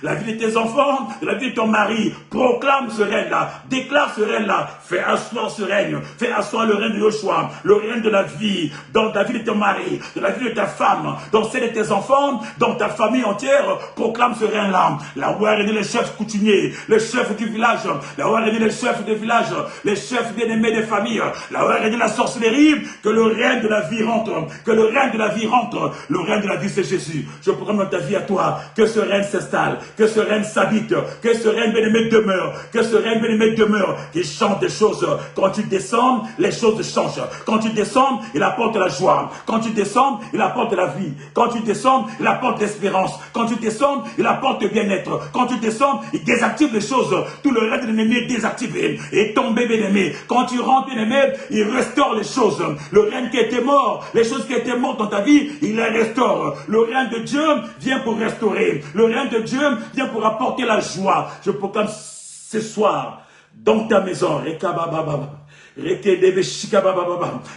la vie de tes enfants, la vie de ton mari. Proclame ce règne-là, déclare ce règne-là, fais asseoir ce règne, fais asseoir le règne de Yoshua, le règne de la vie, dans ta vie de ton mari, dans la vie de ta femme, dans celle de tes enfants, dans ta famille entière. Proclame ce règne-là. Là où a régné les chefs coutumiers, les chefs du village, là où a régné les chefs du village, les chefs bien-aimés des familles, là où a régné la sorcellerie, que le règne de la vie rentre, que le règne de la vie rentre. Le règne de la vie, c'est Jésus. Je proclame dans ta vie à toi, que ce règne s'installe, que ce règne s'habite, que ce règne bien-aimé demeure, que ce règne bien-aimé demeure, qu'il chante des choses. Quand tu descends, les choses changent. Quand tu descends, il apporte la joie. Quand tu descends, il apporte la vie. Quand tu descends, il apporte l'espérance. Quand tu descends, il apporte le bien-être. Quand tu descends, il désactive les choses. Tout le règne de l'ennemi est désactivé, est tombé, bien-aimé. Quand tu rentres, bien-aimé, il restaure les choses. Le règne qui était mort, les choses qui étaient mortes dans ta vie, il les restaure. Le règne de Dieu vient pour restaurer. Le règne de Dieu vient pour apporter la joie. Je proclame ce soir, dans ta maison,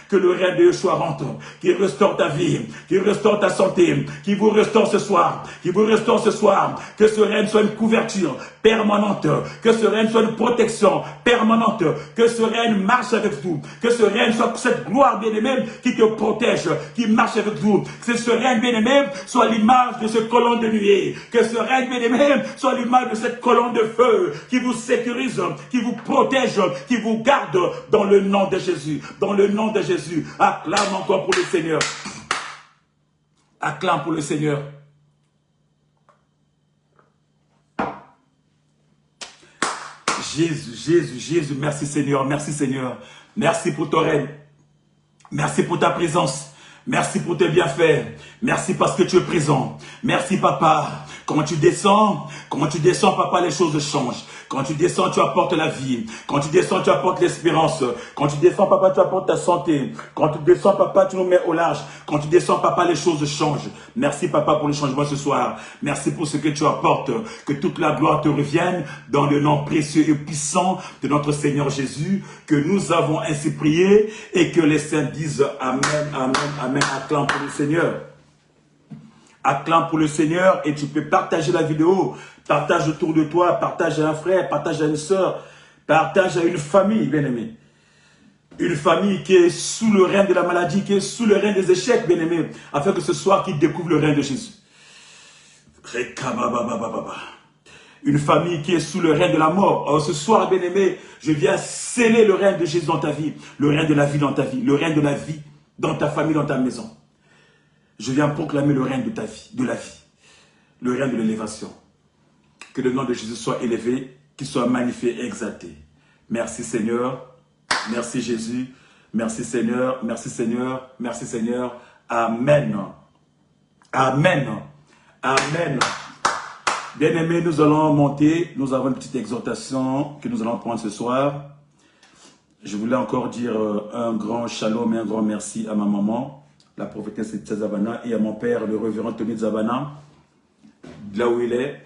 que le règne de Yeshua rentre, qui restaure ta vie, qui restaure ta santé, qui vous restaure ce soir, que ce règne soit une couverture permanente, que ce règne soit une protection permanente, que ce règne marche avec vous, que ce règne soit cette gloire bien-aimée qui te protège, qui marche avec vous, que ce règne bien-aimé soit l'image de ce colonne de nuée, que ce règne bien-aimé soit l'image de cette colonne de feu qui vous sécurise, qui vous protège, qui vous garde dans le nom de Jésus, dans le nom de Jésus. Acclame encore pour le Seigneur. Acclame pour le Seigneur. Jésus, merci Seigneur, merci Seigneur. Merci pour ton règne. Merci pour ta présence. Merci pour tes bienfaits. Merci parce que tu es présent. Merci papa. Quand tu descends, papa, les choses changent. Quand tu descends, tu apportes la vie. Quand tu descends, tu apportes l'espérance. Quand tu descends, papa, tu apportes ta santé. Quand tu descends, papa, tu nous mets au large. Quand tu descends, papa, les choses changent. Merci, papa, pour le changement ce soir. Merci pour ce que tu apportes. Que toute la gloire te revienne dans le nom précieux et puissant de notre Seigneur Jésus, que nous avons ainsi prié et que les saints disent Amen, Amen, Amen. Acclame pour le Seigneur. Acclame pour le Seigneur et tu peux partager la vidéo. Partage autour de toi, partage à un frère, partage à une soeur, partage à une famille, bien-aimé. Une famille qui est sous le règne de la maladie, qui est sous le règne des échecs, bien-aimé, afin que ce soir qu'ils découvrent le règne de Jésus. Une famille qui est sous le règne de la mort. Alors ce soir, bien-aimé, je viens sceller le règne de Jésus dans ta vie, le règne de la vie dans ta vie, le règne de la vie dans ta famille, dans ta maison. Je viens proclamer le règne de ta vie, de la vie, le règne de l'élévation. Que le nom de Jésus soit élevé, qu'il soit magnifié et exalté. Merci Seigneur, merci Jésus. Merci Seigneur, merci Seigneur, merci Seigneur. Amen. Amen. Amen. Bien-aimés, nous allons monter. Nous avons une petite exhortation que nous allons prendre ce soir. Je voulais encore dire un grand shalom et un grand merci à ma maman, la prophétesse Zabana, et à mon père, le révérend Tony Zabana, de là où il est.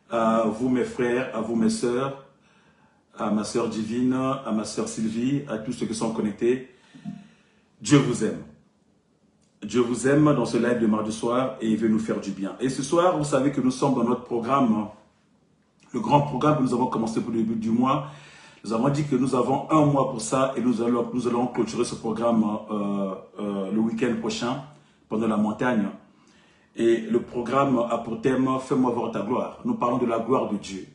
À vous mes frères, à vous mes sœurs, à ma sœur Divine, à ma sœur Sylvie, à tous ceux qui sont connectés. Dieu vous aime. Dieu vous aime dans ce live de mardi soir et il veut nous faire du bien. Et ce soir, vous savez que nous sommes dans notre programme, le grand programme que nous avons commencé pour le début du mois. Nous avons dit que nous avons un mois pour ça et nous allons clôturer ce programme le week-end prochain, pendant la montagne. Et le programme a pour thème « Fais-moi voir ta gloire ». Nous parlons de la gloire de Dieu.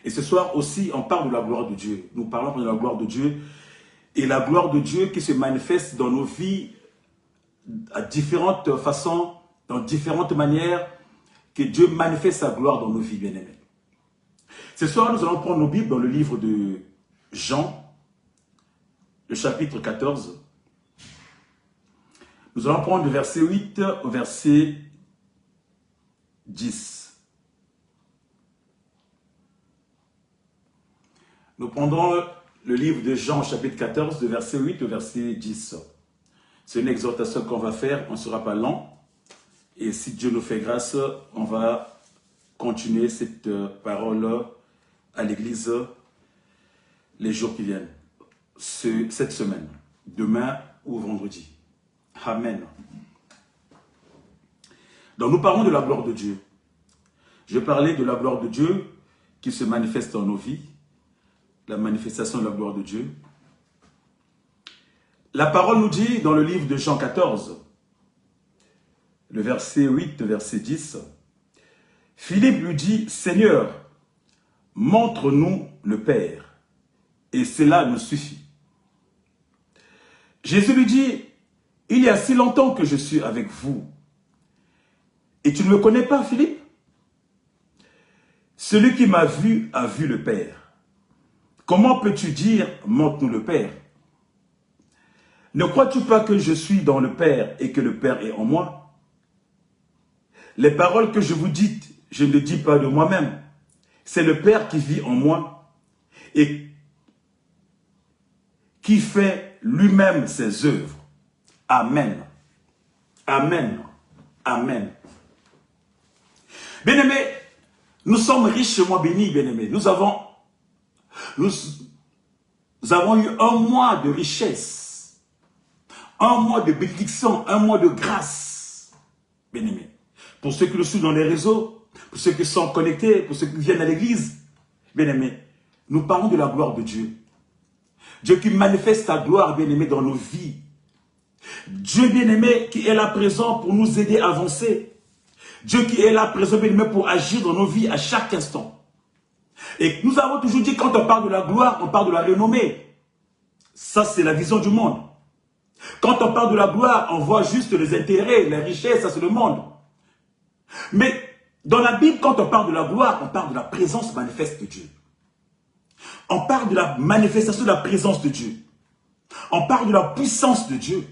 Et ce soir aussi, on parle de la gloire de Dieu. Nous parlons de la gloire de Dieu. Et la gloire de Dieu qui se manifeste dans nos vies à différentes façons, dans différentes manières, que Dieu manifeste sa gloire dans nos vies, bien-aimés. Ce soir, nous allons prendre nos Bibles dans le livre de Jean, le chapitre 14. Nous allons prendre le verset 8 au verset 10. Nous prendrons le livre de Jean, chapitre 14, de verset 8 au verset 10. C'est une exhortation qu'on va faire, on ne sera pas lent. Et si Dieu nous fait grâce, on va continuer cette parole à l'église les jours qui viennent. Cette semaine, demain ou vendredi. Amen. Donc nous parlons de la gloire de Dieu. Je parlais de la gloire de Dieu qui se manifeste dans nos vies. La manifestation de la gloire de Dieu. La parole nous dit dans le livre de Jean 14, le verset 8, le verset 10, Philippe lui dit, « Seigneur, montre-nous le Père, et cela nous suffit. » Jésus lui dit, « Il y a si longtemps que je suis avec vous, et tu ne me connais pas, Philippe? Celui qui m'a vu a vu le Père. Comment peux-tu dire, montre-nous le Père? Ne crois-tu pas que je suis dans le Père et que le Père est en moi? Les paroles que je vous dis, je ne les dis pas de moi-même. C'est le Père qui vit en moi et qui fait lui-même ses œuvres. Amen. Amen. Amen. Bien-aimés, nous sommes richement bénis, bien-aimés. Nous avons eu un mois de richesse. Un mois de bénédiction, un mois de grâce, bien-aimés. Pour ceux qui le suivent dans les réseaux, pour ceux qui sont connectés, pour ceux qui viennent à l'église, bien-aimés, nous parlons de la gloire de Dieu. Dieu qui manifeste sa gloire, bien-aimés, dans nos vies. Dieu, bien-aimé, qui est là présent pour nous aider à avancer. Dieu qui est là présent, bien-aimé, pour agir dans nos vies à chaque instant. Et nous avons toujours dit, quand on parle de la gloire, on parle de la renommée. Ça, c'est la vision du monde. Quand on parle de la gloire, on voit juste les intérêts, les richesses, ça c'est le monde. Mais dans la Bible, quand on parle de la gloire, on parle de la présence manifeste de Dieu. On parle de la manifestation de la présence de Dieu. On parle de la puissance de Dieu.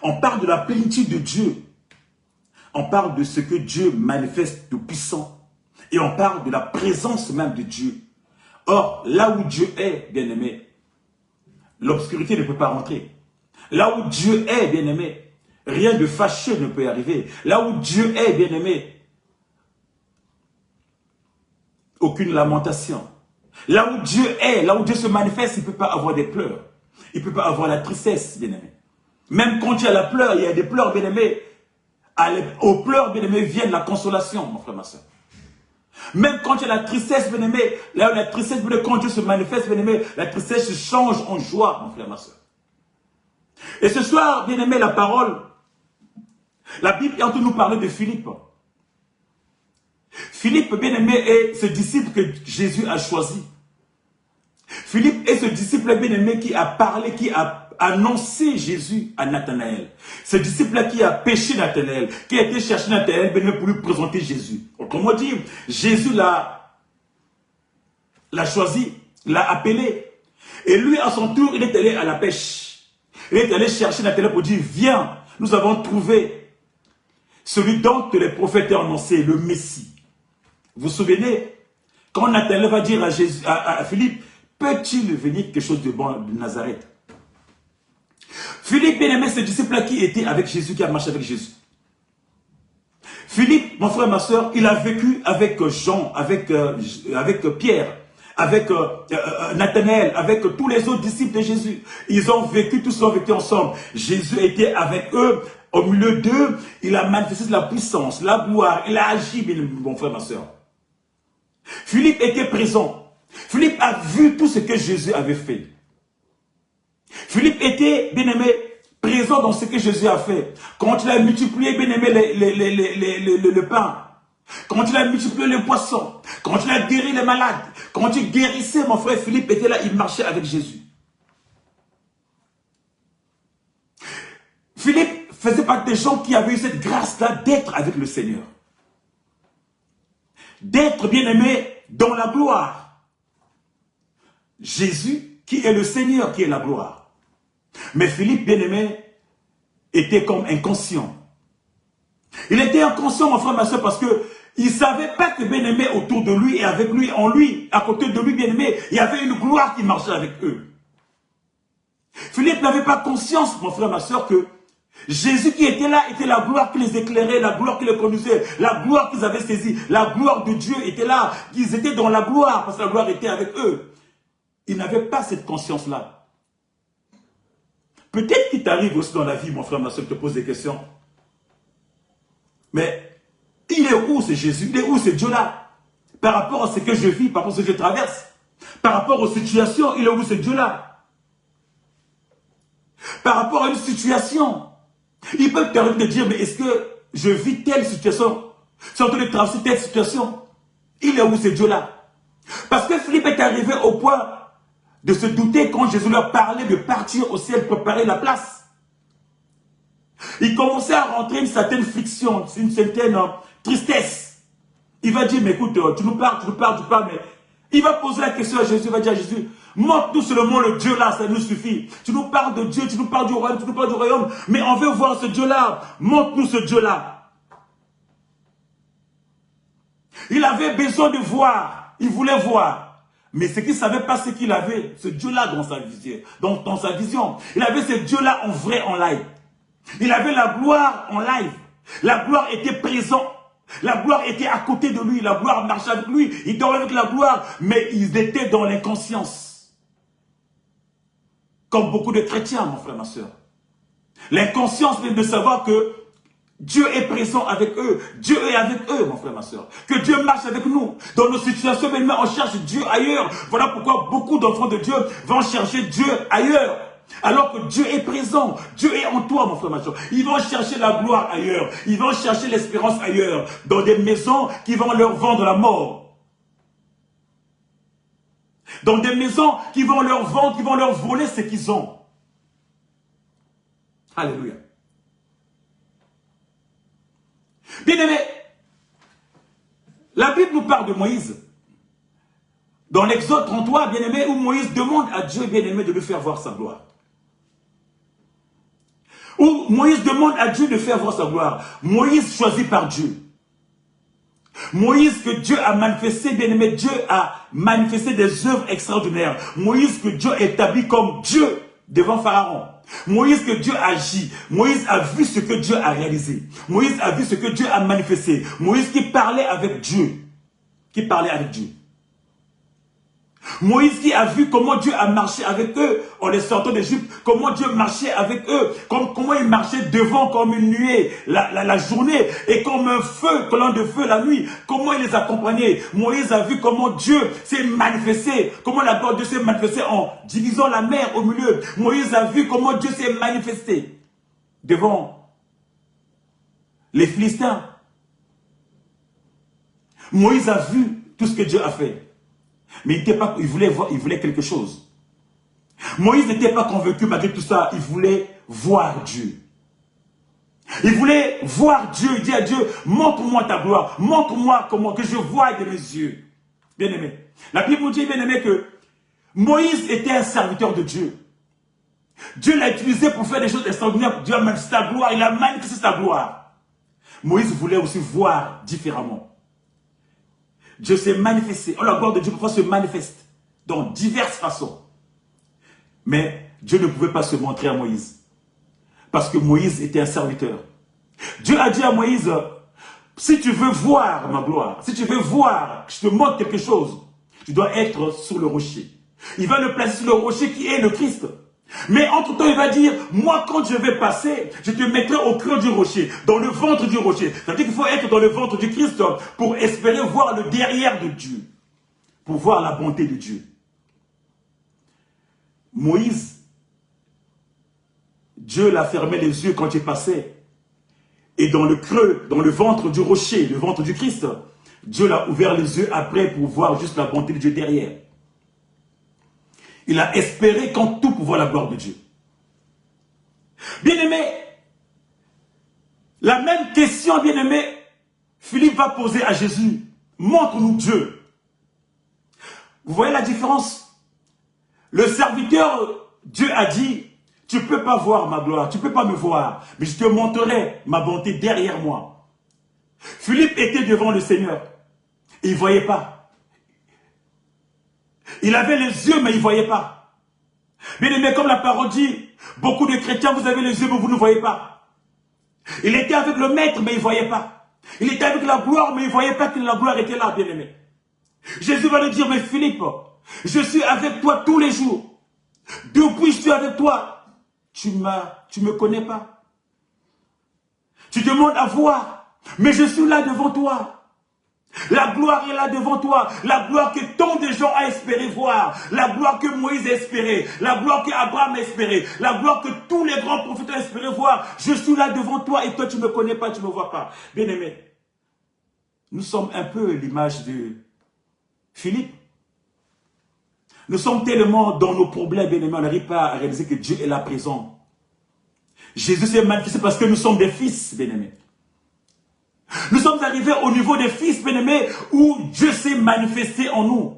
On parle de la plénitude de Dieu. On parle de ce que Dieu manifeste de puissant. Et on parle de la présence même de Dieu. Or, là où Dieu est, bien-aimé, l'obscurité ne peut pas rentrer. Là où Dieu est, bien-aimé, rien de fâcheux ne peut arriver. Là où Dieu est, bien-aimé, aucune lamentation. Là où Dieu est, là où Dieu se manifeste, il ne peut pas avoir des pleurs. Il ne peut pas avoir la tristesse, bien-aimé. Même quand il y a la pleure, il y a des pleurs, bien-aimé. Aux pleurs, bien-aimé, viennent la consolation, mon frère, ma soeur. Même quand il y a la tristesse, bien-aimé, là où la tristesse, bien-aimé, quand Dieu se manifeste, bien-aimé, la tristesse se change en joie, mon frère, ma soeur. Et ce soir, bien-aimé, la parole, la Bible est en train de nous parler de Philippe. Philippe, bien-aimé, est ce disciple que Jésus a choisi. Philippe est ce disciple, bien-aimé, qui a parlé, qui a annoncé Jésus à Nathanaël. Ce disciple-là qui a péché Nathanaël, qui a été chercher Nathanaël, bien-aimé, pour lui présenter Jésus. Autrement dit, Jésus l'a choisi, l'a appelé. Et lui, à son tour, il est allé à la pêche. Il est allé chercher Nathanaël pour dire, viens, nous avons trouvé celui dont les prophètes ont annoncé, le Messie. Vous vous souvenez, quand Nathanaël va dire à Philippe, peut-il venir quelque chose de bon de Nazareth? Philippe, bien aimé, ce disciple-là qui était avec Jésus, qui a marché avec Jésus. Philippe, mon frère, ma soeur, il a vécu avec Jean, avec Pierre, avec Nathanaël, avec tous les autres disciples de Jésus. Ils ont vécu, tous ont vécu ensemble. Jésus était avec eux, au milieu d'eux, il a manifesté la puissance, la gloire, il a agi, mon frère, ma soeur. Philippe était présent. Philippe a vu tout ce que Jésus avait fait. Philippe était, bien aimé, présent dans ce que Jésus a fait. Quand il a multiplié, bien aimé, le pain. Quand il a multiplié les poissons. Quand il a guéri les malades. Quand il guérissait, mon frère Philippe était là, il marchait avec Jésus. Philippe faisait partie des gens qui avaient eu cette grâce-là d'être avec le Seigneur. D'être, bien aimé, dans la gloire. Jésus, qui est le Seigneur, qui est la gloire. Mais Philippe, bien aimé, était comme inconscient. Il était inconscient, mon frère, ma soeur, parce que il ne savait pas que bien aimé autour de lui et avec lui, en lui, à côté de lui, bien aimé, il y avait une gloire qui marchait avec eux. Philippe n'avait pas conscience, mon frère, ma soeur, que Jésus qui était là, était la gloire qui les éclairait, la gloire qui les conduisait, la gloire qu'ils avaient saisie, la gloire de Dieu était là, qu'ils étaient dans la gloire, parce que la gloire était avec eux. Ils n'avaient pas cette conscience-là. Peut-être qu'il t'arrive aussi dans la vie, mon frère, ma soeur, qui te pose des questions. Mais il est où ce Jésus? Il est où ce Dieu-là? Par rapport à ce que je vis, par rapport à ce que je traverse, par rapport aux situations, il est où ce Dieu-là? Par rapport à une situation, il peut t'arriver de dire, mais est-ce que je vis telle situation? C'est en train de traverser telle situation. Il est où ce Dieu-là? Parce que Philippe est arrivé au point de se douter quand Jésus leur parlait de partir au ciel, préparer la place. Il commençait à rentrer une certaine friction, une certaine tristesse. Il va dire, mais écoute, tu nous parles, mais il va poser la question à Jésus, il va dire à Jésus, montre-nous seulement le Dieu là, ça nous suffit. Tu nous parles de Dieu, tu nous parles du royaume, mais on veut voir ce Dieu là, montre-nous ce Dieu là. Il avait besoin de voir, il voulait voir. Mais ce qu'il ne savait pas, c'est qu'il avait ce Dieu-là dans sa vision. Dans sa vision. Il avait ce Dieu-là en vrai, en live. Il avait la gloire en live. La gloire était présente. La gloire était à côté de lui. La gloire marchait avec lui. Il dormait avec la gloire. Mais ils étaient dans l'inconscience. Comme beaucoup de chrétiens, mon frère, ma soeur. L'inconscience, c'est de savoir que Dieu est présent avec eux. Dieu est avec eux, mon frère, ma soeur. Que Dieu marche avec nous. Dans nos situations, maintenant, on cherche Dieu ailleurs. Voilà pourquoi beaucoup d'enfants de Dieu vont chercher Dieu ailleurs. Alors que Dieu est présent. Dieu est en toi, mon frère, ma soeur. Ils vont chercher la gloire ailleurs. Ils vont chercher l'espérance ailleurs. Dans des maisons qui vont leur vendre la mort. Dans des maisons qui vont leur vendre, qui vont leur voler ce qu'ils ont. Alléluia. Bien-aimé, la Bible nous parle de Moïse. Dans l'Exode 33, bien-aimé, où Moïse demande à Dieu, bien-aimé, de lui faire voir sa gloire. Où Moïse demande à Dieu de faire voir sa gloire. Moïse choisi par Dieu. Moïse que Dieu a manifesté, bien-aimé, Dieu a manifesté des œuvres extraordinaires. Moïse que Dieu établit comme Dieu devant Pharaon. Moïse que Dieu agit. Moïse a vu ce que Dieu a réalisé. Moïse a vu ce que Dieu a manifesté. Moïse qui parlait avec Dieu. Qui parlait avec Dieu. Moïse qui a vu comment Dieu a marché avec eux en les sortant d'Égypte, comment Dieu marchait avec eux, comment il marchait devant comme une nuée la journée et comme un feu, colonne de feu la nuit, comment il les accompagnait. Moïse a vu comment Dieu s'est manifesté, comment la gloire de Dieu s'est manifestée en divisant la mer au milieu. Moïse a vu comment Dieu s'est manifesté devant les Philistins. Moïse a vu tout ce que Dieu a fait. Mais il voulait quelque chose. Moïse n'était pas convaincu malgré tout ça. Il voulait voir Dieu. Il voulait voir Dieu. Il dit à Dieu, montre-moi ta gloire. Montre-moi comment que je vois de mes yeux. Bien-aimé. La Bible nous dit, bien-aimé, que Moïse était un serviteur de Dieu. Dieu l'a utilisé pour faire des choses extraordinaires. Dieu a manifesté sa gloire, il a manifesté sa gloire. Moïse voulait aussi voir différemment. Dieu s'est manifesté. Oh, la gloire de Dieu parfois se manifeste dans diverses façons. Mais Dieu ne pouvait pas se montrer à Moïse. Parce que Moïse était un serviteur. Dieu a dit à Moïse, si tu veux voir ma gloire, si tu veux voir, je te montre quelque chose, tu dois être sur le rocher. Il va le placer sur le rocher qui est le Christ. Mais entre-temps, il va dire, moi quand je vais passer, je te mettrai au creux du rocher, dans le ventre du rocher. C'est-à-dire qu'il faut être dans le ventre du Christ pour espérer voir le derrière de Dieu, pour voir la bonté de Dieu. Moïse, Dieu l'a fermé les yeux quand il passait. Et dans le creux, dans le ventre du rocher, le ventre du Christ, Dieu l'a ouvert les yeux après pour voir juste la bonté de Dieu derrière. Il a espéré qu'en tout pour voir la gloire de Dieu. Bien-aimé, la même question, bien-aimé, Philippe va poser à Jésus. Montre-nous Dieu. Vous voyez la différence? Le serviteur, Dieu a dit, tu ne peux pas voir ma gloire, tu ne peux pas me voir, mais je te montrerai ma bonté derrière moi. Philippe était devant le Seigneur. Et il ne voyait pas. Il avait les yeux, mais il ne voyait pas. Bien aimé, comme la parole dit, beaucoup de chrétiens, vous avez les yeux, mais vous ne voyez pas. Il était avec le maître, mais il ne voyait pas. Il était avec la gloire, mais il ne voyait pas que la gloire était là, bien aimé. Jésus va lui dire, mais Philippe, je suis avec toi tous les jours. Depuis que je suis avec toi, tu ne me connais pas. Tu demandes à voir, mais je suis là devant toi. La gloire est là devant toi. La gloire que tant de gens ont espéré voir. La gloire que Moïse a espéré. La gloire que Abraham a espéré. La gloire que tous les grands prophètes ont espéré voir. Je suis là devant toi et toi tu ne me connais pas, tu ne me vois pas. Bien aimé, nous sommes un peu l'image de Philippe. Nous sommes tellement dans nos problèmes, bien aimé, on n'arrive pas à réaliser que Dieu est là présent. Jésus s'est manifesté parce que nous sommes des fils, bien aimés. Nous sommes arrivés au niveau des fils, bien-aimés, où Dieu s'est manifesté en nous.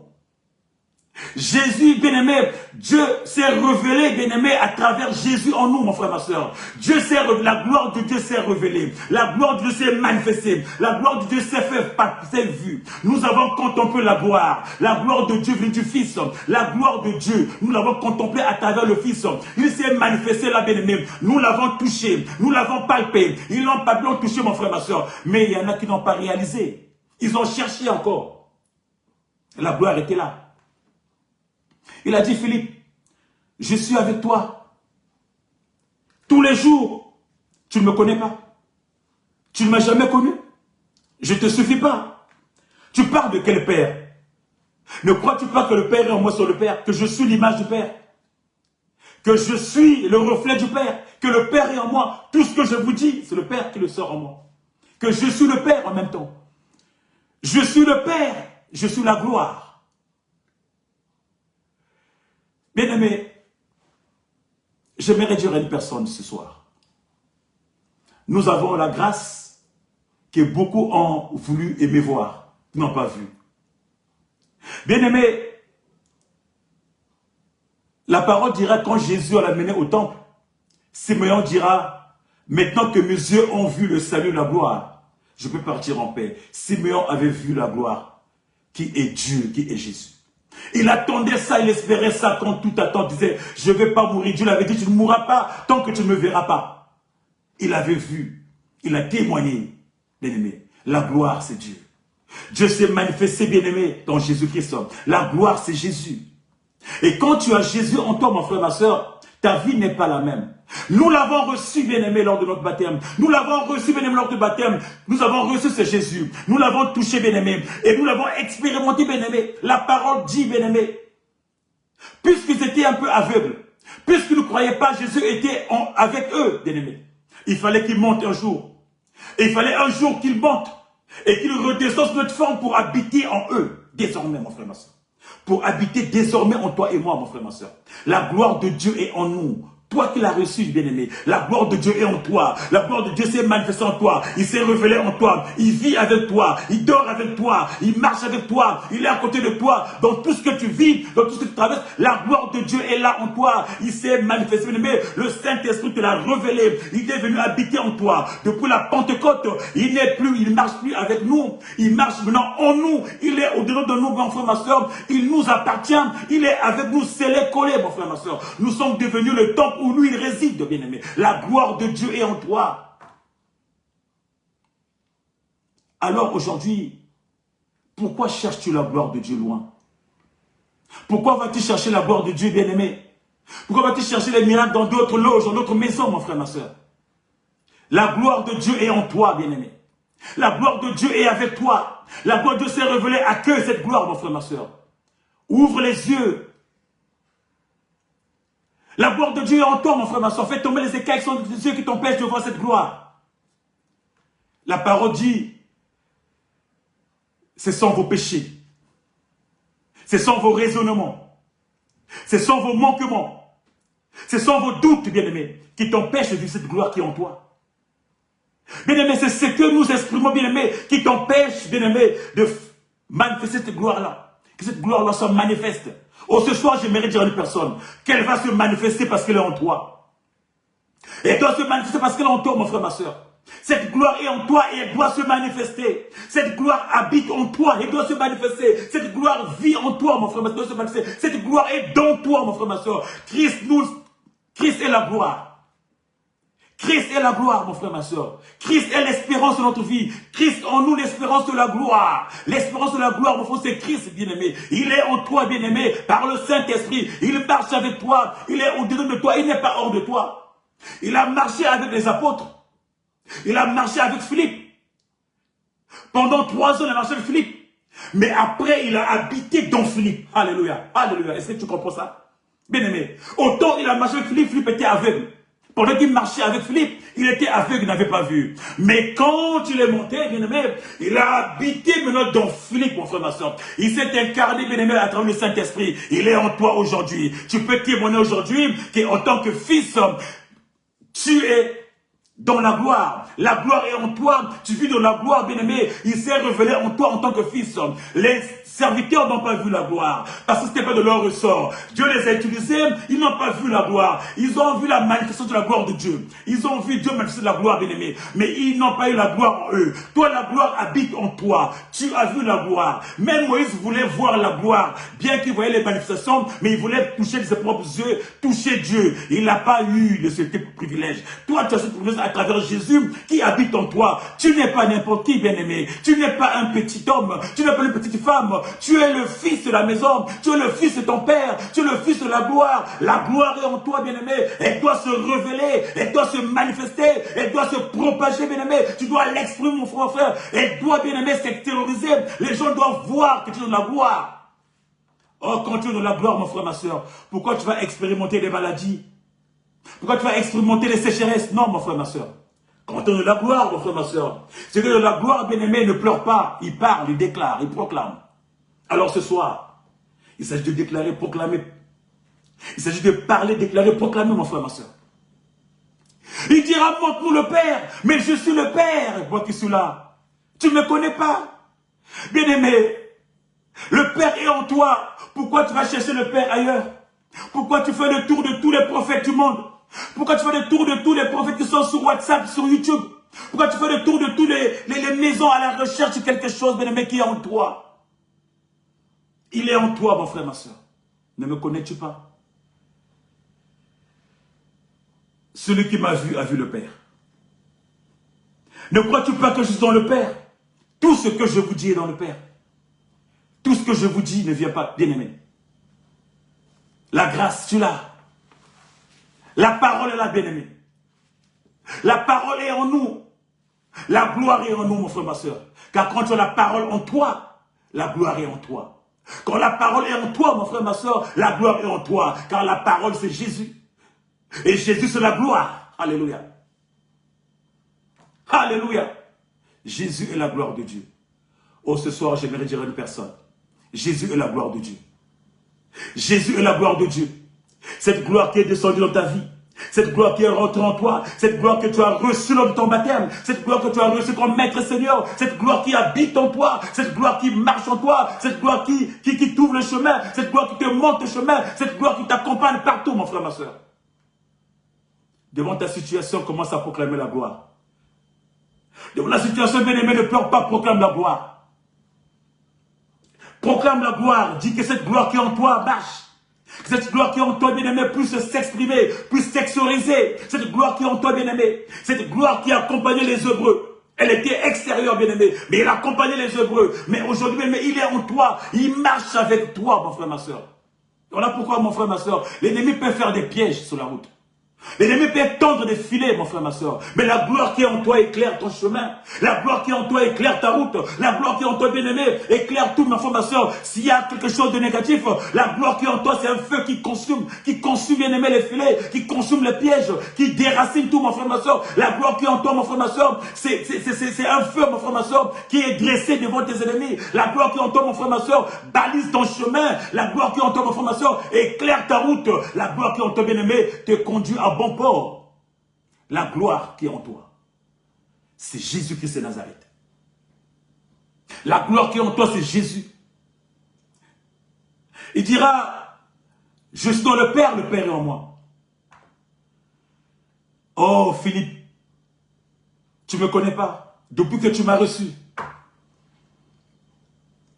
Jésus, bien-aimé, Dieu s'est révélé, bien-aimé, à travers Jésus en nous, mon frère, ma soeur. La gloire de Dieu s'est révélée. La gloire de Dieu s'est manifestée. La gloire de Dieu s'est vue. Nous avons contemplé la gloire. La gloire de Dieu venue du Fils. La gloire de Dieu, nous l'avons contemplée à travers le Fils. Il s'est manifesté là, bien-aimé. Nous l'avons touché. Nous l'avons palpé. Ils l'ont pas touché, mon frère, ma soeur. Mais il y en a qui n'ont pas réalisé. Ils ont cherché encore. La gloire était là. Il a dit, Philippe, je suis avec toi. Tous les jours, tu ne me connais pas. Tu ne m'as jamais connu. Je ne te suffis pas. Tu parles de quel Père? Ne crois-tu pas que le Père est en moi sur le Père? Que je suis l'image du Père? Que je suis le reflet du Père? Que le Père est en moi? Tout ce que je vous dis, c'est le Père qui le sort en moi. Que je suis le Père en même temps. Je suis le Père. Je suis la gloire. Bien-aimé, j'aimerais dire à une personne ce soir. Nous avons la grâce que beaucoup ont voulu aimer voir, n'ont pas vu. Bien-aimé, la parole dira quand Jésus l'a mené au temple, Simeon dira, maintenant que mes yeux ont vu le salut, la gloire, je peux partir en paix. Simeon avait vu la gloire, qui est Dieu, qui est Jésus. Il attendait ça, il espérait ça quand tout attend, disait, je ne vais pas mourir. Dieu l'avait dit, tu ne mourras pas tant que tu ne me verras pas. Il avait vu, il a témoigné, bien-aimé. La gloire, c'est Dieu. Dieu s'est manifesté, bien-aimé, dans Jésus-Christ. La gloire, c'est Jésus. Et quand tu as Jésus en toi, mon frère, ma soeur, ta vie n'est pas la même. Nous l'avons reçu, bien-aimé, lors de notre baptême. Nous l'avons reçu, bien-aimé, lors du baptême. Nous avons reçu ce Jésus. Nous l'avons touché, bien-aimé. Et nous l'avons expérimenté, bien-aimé. La parole dit, bien-aimé. Puisqu'ils étaient un peu aveugles, puisqu'ils ne croyaient pas, Jésus était avec eux, bien-aimé. Il fallait qu'il monte un jour. Et il fallait un jour qu'il monte. Et qu'il redescende sur notre forme pour habiter en eux. Désormais, mon frère, ma soeur. Pour habiter désormais en toi et moi, mon frère, ma soeur. La gloire de Dieu est en nous. Toi qui l'as reçu, bien-aimé, la gloire de Dieu est en toi. La gloire de Dieu s'est manifestée en toi. Il s'est révélé en toi. Il vit avec toi. Il dort avec toi. Il marche avec toi. Il est à côté de toi. Dans tout ce que tu vis, dans tout ce que tu traverses, la gloire de Dieu est là en toi. Il s'est manifesté, bien-aimé. Le Saint-Esprit te l'a révélé. Il est venu habiter en toi. Depuis la Pentecôte, il ne marche plus avec nous. Il marche maintenant en nous. Il est au-delà de nous, mon frère, ma soeur. Il nous appartient. Il est avec nous, scellé, collé, mon frère, ma soeur. Nous sommes devenus le temple où lui il réside, bien-aimé. La gloire de Dieu est en toi. Alors aujourd'hui, pourquoi cherches-tu la gloire de Dieu loin? Pourquoi vas-tu chercher la gloire de Dieu, bien-aimé? Pourquoi vas-tu chercher les miracles dans d'autres loges, dans d'autres maisons, mon frère, ma soeur? La gloire de Dieu est en toi, bien-aimé. La gloire de Dieu est avec toi. La gloire de Dieu s'est révélée. Accueille cette gloire, mon frère, ma soeur. Ouvre les yeux. La gloire de Dieu est en toi, mon frère, ma soeur. Fais tomber les écailles qui sont des yeux qui t'empêchent de voir cette gloire. La parole dit, c'est sans vos péchés. C'est sans vos raisonnements. C'est sans vos manquements. C'est sans vos doutes, bien-aimés, qui t'empêchent de vivre cette gloire qui est en toi. Bien-aimé, c'est ce que nous exprimons, bien-aimé, qui t'empêche, bien-aimé, de manifester cette gloire-là. Que cette gloire-là soit manifeste. Oh, ce soir, j'aimerais dire à une personne qu'elle va se manifester parce qu'elle est en toi. Et elle doit se manifester parce qu'elle est en toi, mon frère, ma soeur. Cette gloire est en toi et elle doit se manifester. Cette gloire habite en toi et doit se manifester. Cette gloire vit en toi, mon frère, ma soeur, doit se manifester. Cette gloire est dans toi, mon frère, ma soeur. Christ est la gloire. Christ est la gloire, mon frère, ma soeur. Christ est l'espérance de notre vie. Christ en nous, l'espérance de la gloire. L'espérance de la gloire, mon frère, c'est Christ, bien-aimé. Il est en toi, bien-aimé, par le Saint-Esprit. Il marche avec toi. Il est au-dedans de toi. Il n'est pas hors de toi. Il a marché avec les apôtres. Il a marché avec Philippe. Pendant 3 ans, il a marché avec Philippe. Mais après, il a habité dans Philippe. Alléluia. Alléluia. Est-ce que tu comprends ça? Bien-aimé. Autant il a marché avec Philippe, Philippe était aveugle. Pendant qu'il marchait avec Philippe, il était aveugle, il n'avait pas vu. Mais quand il est monté, bien-aimé, il a habité maintenant dans Philippe, mon frère, ma soeur. Il s'est incarné, bien-aimé, à travers le Saint-Esprit. Il est en toi aujourd'hui. Tu peux témoigner aujourd'hui qu'en tant que fils, tu es dans la gloire. La gloire est en toi. Tu vis dans la gloire, bien-aimé. Il s'est révélé en toi en tant que fils. Les serviteurs n'ont pas vu la gloire. Parce que ce n'était pas de leur ressort. Dieu les a utilisés. Ils n'ont pas vu la gloire. Ils ont vu la manifestation de la gloire de Dieu. Ils ont vu Dieu manifester la gloire, bien-aimé. Mais ils n'ont pas eu la gloire en eux. Toi, la gloire habite en toi. Tu as vu la gloire. Même Moïse voulait voir la gloire. Bien qu'il voyait les manifestations, mais il voulait toucher de ses propres yeux, toucher Dieu. Il n'a pas eu ce privilège. Toi, tu as ce privilège à travers Jésus qui habite en toi. Tu n'es pas n'importe qui, bien-aimé. Tu n'es pas un petit homme. Tu n'es pas une petite femme. Tu es le fils de la maison. Tu es le fils de ton père. Tu es le fils de la gloire. La gloire est en toi, bien-aimé. Elle doit se révéler. Elle doit se manifester. Elle doit se propager, bien-aimé. Tu dois l'exprimer, mon frère. Elle doit, bien-aimé, s'extérioriser. Les gens doivent voir que tu es dans la gloire. Oh, quand tu es dans la gloire, mon frère, ma soeur, pourquoi tu vas expérimenter des maladies? Pourquoi tu vas expérimenter les sécheresses? Non, mon frère, ma soeur. Quand tu es de la gloire, mon frère, ma soeur, c'est que de la gloire, bien-aimé, ne pleure pas. Il parle, il déclare, il proclame. Alors ce soir, il s'agit de déclarer, proclamer. Il s'agit de parler, déclarer, proclamer, mon frère, ma soeur. Il dira, montre-nous le Père. Mais je suis le Père. Moi qui suis là. Tu ne me connais pas. Bien-aimé, le Père est en toi. Pourquoi tu vas chercher le Père ailleurs? Pourquoi tu fais le tour de tous les prophètes du monde? Pourquoi tu fais le tour de tous les prophètes qui sont sur WhatsApp, sur YouTube? Pourquoi tu fais le tour de toutes les maisons à la recherche de quelque chose, bien-aimé, qui est en toi? Il est en toi, mon frère, ma soeur. Ne me connais-tu pas? Celui qui m'a vu a vu le Père. Ne crois-tu pas que je suis dans le Père? Tout ce que je vous dis est dans le Père. Tout ce que je vous dis ne vient pas, bien-aimé. La grâce, tu l'as. La parole est là, bien-aimé. La parole est en nous. La gloire est en nous, mon frère, ma soeur. Car quand tu as la parole en toi, la gloire est en toi. Quand la parole est en toi, mon frère, ma soeur, la gloire est en toi. Car la parole, c'est Jésus. Et Jésus, c'est la gloire. Alléluia. Alléluia. Jésus est la gloire de Dieu. Oh, ce soir, j'aimerais dire à une personne. Jésus est la gloire de Dieu. Jésus est la gloire de Dieu. Cette gloire qui est descendue dans ta vie. Cette gloire qui est rentrée en toi, cette gloire que tu as reçue lors de ton baptême, cette gloire que tu as reçue comme Maître Seigneur, cette gloire qui habite en toi, cette gloire qui marche en toi, cette gloire qui t'ouvre le chemin, cette gloire qui te montre le chemin, cette gloire qui t'accompagne partout, mon frère, ma soeur. Devant ta situation, commence à proclamer la gloire. Devant la situation, bien-aimé, ne pleure pas, proclame la gloire. Proclame la gloire, dis que cette gloire qui est en toi marche. Que cette gloire qui est en toi, bien-aimé, puisse s'exprimer, puisse s'exoriser. Cette gloire qui est en toi, bien-aimé, cette gloire qui a accompagné les Hébreux. Elle était extérieure, bien-aimé, mais elle accompagnait les Hébreux. Mais aujourd'hui, bien-aimé, il est en toi, il marche avec toi, mon frère, ma soeur. Voilà pourquoi, mon frère, ma soeur, l'ennemi peut faire des pièges sur la route. L'ennemi peut tendre des filets, mon frère, ma soeur. Mais la gloire qui est en toi éclaire ton chemin. La gloire qui est en toi éclaire ta route. La gloire qui est en toi, bien-aimé, éclaire tout, mon frère, ma soeur. S'il y a quelque chose de négatif, la gloire qui est en toi, c'est un feu qui consume, bien-aimé, les filets, qui consume les pièges, qui déracine tout, mon frère, ma soeur. La gloire qui est en toi, mon frère, ma soeur, c'est un feu, mon frère, ma soeur, qui est dressé devant tes ennemis. La gloire qui est en toi, mon frère, ma soeur, balise ton chemin. La gloire qui est en toi, mon frère, ma soeur, éclaire ta route. La gloire qui est en toi, bien-aimé, te conduit à bon port. La gloire qui est en toi, c'est Jésus-Christ de Nazareth. La gloire qui est en toi, c'est Jésus. Il dira, je suis dans le Père est en moi. Oh Philippe, tu ne me connais pas depuis que tu m'as reçu.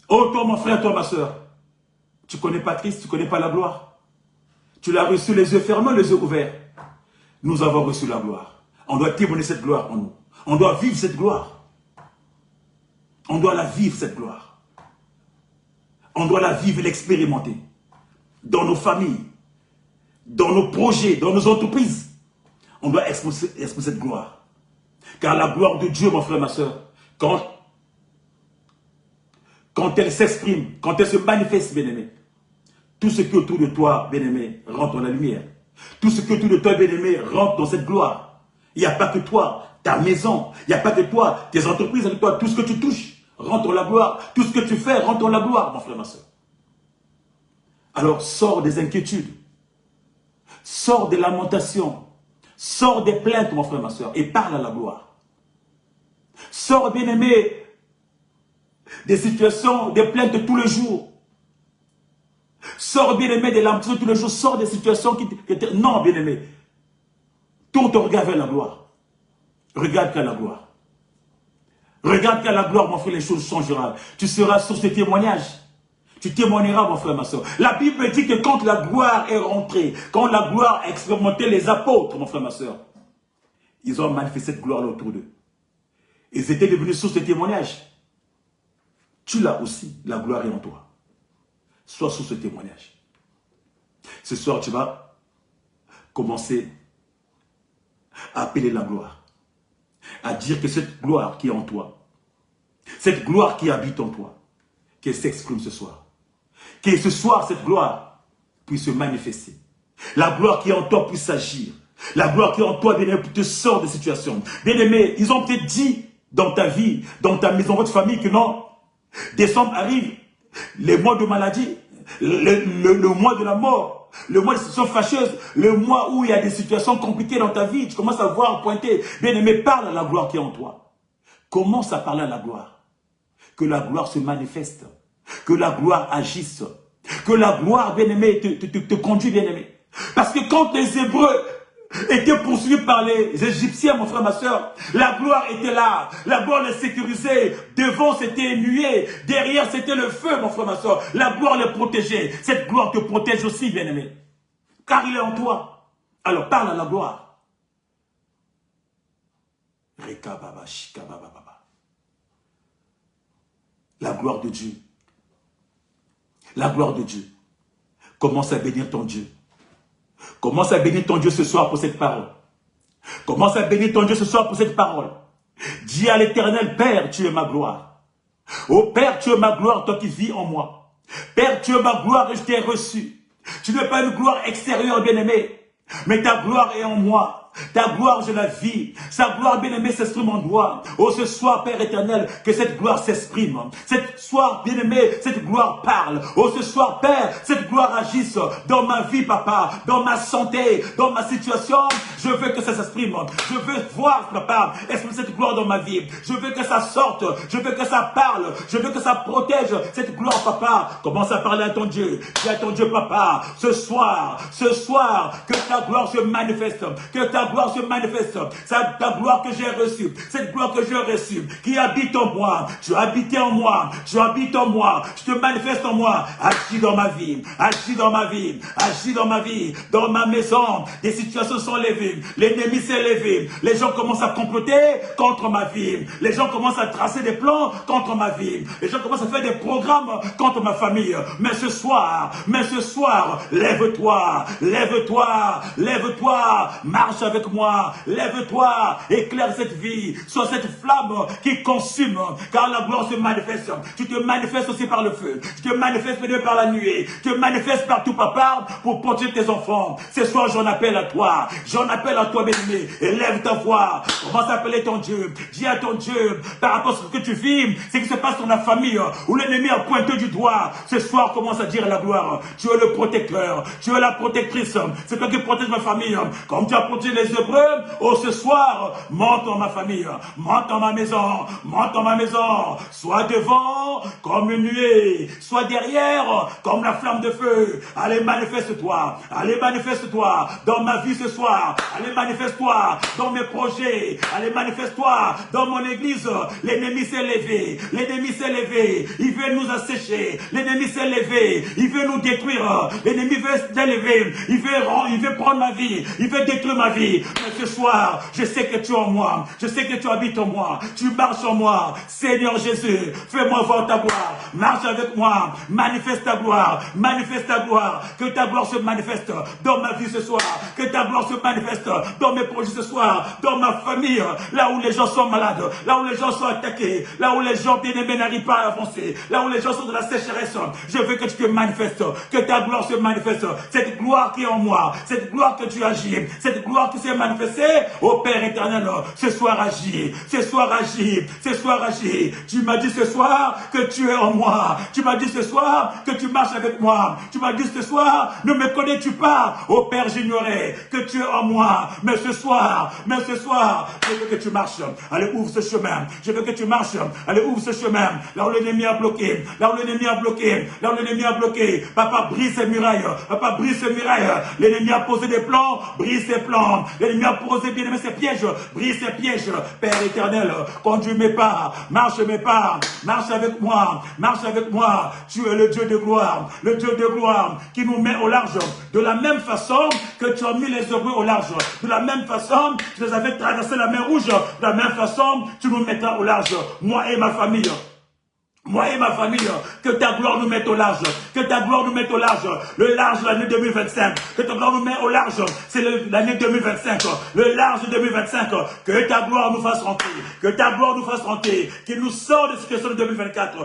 Oh toi mon frère, toi ma soeur, tu ne connais pas Christ, tu ne connais pas la gloire. Tu l'as reçu les yeux fermés, les yeux ouverts. Nous avons reçu la gloire. On doit témoigner cette gloire en nous. On doit vivre cette gloire. On doit la vivre, cette gloire. On doit la vivre et l'expérimenter. Dans nos familles, dans nos projets, dans nos entreprises. On doit exposer cette gloire. Car la gloire de Dieu, mon frère, ma soeur, quand elle s'exprime, quand elle se manifeste, bien-aimé, tout ce qui est autour de toi, bien-aimé, rentre dans la lumière. Tout ce qui est autour de toi, bien-aimé, rentre dans cette gloire. Il n'y a pas que toi, ta maison. Il n'y a pas que toi, tes entreprises avec toi. Tout ce que tu touches rentre dans la gloire. Tout ce que tu fais rentre dans la gloire, mon frère, ma soeur. Alors, sors des inquiétudes. Sors des lamentations. Sors des plaintes, mon frère, ma soeur, et parle à la gloire. Sors, bien-aimé, des situations, des plaintes tous les jours. Sors, bien-aimé, des lamentations tous les jours. Sors des situations qui non, bien-aimé. Tourne ton regard vers la gloire. Regarde qu'à la gloire. Regarde qu'à la gloire, mon frère, les choses changeront. Tu seras sur ce témoignage. Tu témoigneras, mon frère, ma soeur. La Bible dit que quand la gloire est rentrée, quand la gloire a expérimenté les apôtres, mon frère, ma soeur, ils ont manifesté cette gloire autour d'eux. Ils étaient devenus source de témoignage. Tu l'as aussi, la gloire est en toi. Sois sous ce témoignage. Ce soir, tu vas commencer à appeler la gloire. À dire que cette gloire qui est en toi, cette gloire qui habite en toi, qu'elle s'exprime ce soir. Que ce soir, cette gloire puisse se manifester. La gloire qui est en toi puisse s'agir. La gloire qui est en toi, bien-aimé, te sort des situations. Bien-aimé, ils ont peut-être dit dans ta vie, dans ta maison, votre famille, que non, décembre arrive, les mois de maladie, le mois de la mort, le mois de situations fâcheuses, le mois où il y a des situations compliquées dans ta vie, tu commences à voir pointer. Bien-aimé, parle à la gloire qui est en toi. Commence à parler à la gloire. Que la gloire se manifeste. Que la gloire agisse. Que la gloire, bien-aimé, te conduit, bien-aimé. Parce que quand les Hébreux étaient poursuivis par les Égyptiens, mon frère, ma soeur, la gloire était là. La gloire les sécurisait. Devant, c'était nuée. Derrière, c'était le feu, mon frère, ma soeur. La gloire les protégeait. Cette gloire te protège aussi, bien-aimé. Car il est en toi. Alors, parle à la gloire. La gloire de Dieu. La gloire de Dieu. Commence à bénir ton Dieu. Commence à bénir ton Dieu ce soir pour cette parole. Commence à bénir ton Dieu ce soir pour cette parole. Dis à l'Éternel, Père, tu es ma gloire. Oh Père, tu es ma gloire, toi qui vis en moi. Père, tu es ma gloire et je t'ai reçu. Tu n'es pas une gloire extérieure, bien-aimé, mais ta gloire est en moi. Ta gloire, je la vis. Sa gloire, bien-aimé, s'exprime en moi. Oh, ce soir, Père éternel, que cette gloire s'exprime. Ce soir, bien-aimé, cette gloire parle. Oh, ce soir, Père, cette gloire agisse dans ma vie, Papa, dans ma santé, dans ma situation. Je veux que ça s'exprime. Je veux voir, Papa, exprimer cette gloire dans ma vie. Je veux que ça sorte. Je veux que ça parle. Je veux que ça protège cette gloire, Papa. Commence à parler à ton Dieu. Dis à ton Dieu, Papa, ce soir, que ta gloire se manifeste. Que ta gloire se manifeste. Ta gloire que j'ai reçue. Cette gloire que j'ai reçue. Qui habite en moi. Tu habites en moi. Tu habites en moi. Tu te manifestes en moi. Agis dans ma vie. Agis dans ma vie. Agis dans ma vie. Dans ma maison. Des situations sont levées. L'ennemi s'est levé. Les gens commencent à comploter contre ma vie. Les gens commencent à tracer des plans contre ma vie. Les gens commencent à faire des programmes contre ma famille. Mais ce soir, lève-toi, lève-toi, lève-toi, marche avec moi, lève-toi, éclaire cette vie, sois cette flamme qui consume, car la gloire se manifeste. Tu te manifestes aussi par le feu, tu te manifestes par la nuée, tu te manifestes partout, Papa, pour protéger tes enfants. Ce soir, j'en appelle à toi, bien-aimé, élève ta voix, commence à appeler ton Dieu, dis à ton Dieu, par rapport à ce que tu vis, ce qui se passe dans la famille, où l'ennemi a pointé du doigt. Ce soir, commence à dire la gloire. Tu es le protecteur, tu es la protectrice. C'est toi qui protèges ma famille. Comme tu as protégé les Hébreux, oh ce soir, monte dans ma famille, monte dans ma maison, monte dans ma maison. Sois devant comme une nuée, sois derrière comme la flamme de feu. Allez, manifeste-toi, dans ma vie ce soir. Allez, manifeste-toi dans mes projets. Allez, manifeste-toi dans mon église. L'ennemi s'est levé, il veut nous assécher, l'ennemi s'est levé, il veut nous détruire, l'ennemi veut s'élever, il veut prendre ma vie, il veut détruire ma vie. Mais ce soir, je sais que tu es en moi, je sais que tu habites en moi, tu marches en moi. Seigneur Jésus, fais-moi voir ta gloire, marche avec moi, manifeste ta gloire, que ta gloire se manifeste dans ma vie ce soir, que ta gloire se manifeste dans mes projets ce soir, dans ma famille, là où les gens sont malades, là où les gens sont attaqués, là où les gens bien-aimés n'arrivent pas à avancer, là où les gens sont dans la sécheresse. Je veux que tu te manifestes, que ta gloire se manifeste, cette gloire qui est en moi, cette gloire que tu agis, cette gloire qui s'est manifestée, ô Père éternel, ce soir agis, tu m'as dit ce soir que tu es en moi, tu m'as dit ce soir que tu marches avec moi, tu m'as dit ce soir, ne me connais-tu pas, ô Père, j'ignorais que tu es en moi, mais ce soir, je veux que tu marches, allez, ouvre ce chemin, je veux que tu marches, allez, ouvre ce chemin, là où l'ennemi a bloqué, papa, brise ces murailles, l'ennemi a posé des plans, brise ces plans, l'ennemi a posé bien aimé ses pièges, brise ces pièges, Père éternel, conduis mes pas, marche avec moi, tu es le Dieu de gloire, qui nous met au large, de la même façon que tu as mis les Hébreux au large, de la même façon, tu les avais traversé la mer rouge, de la même façon, tu nous mettras au large, moi et ma famille, que ta gloire nous mette au large, le large de l'année 2025, que ta gloire nous mette au large, c'est l'année 2025, le large 2025, que ta gloire nous fasse rentrer, qui nous sort de situation de 2024,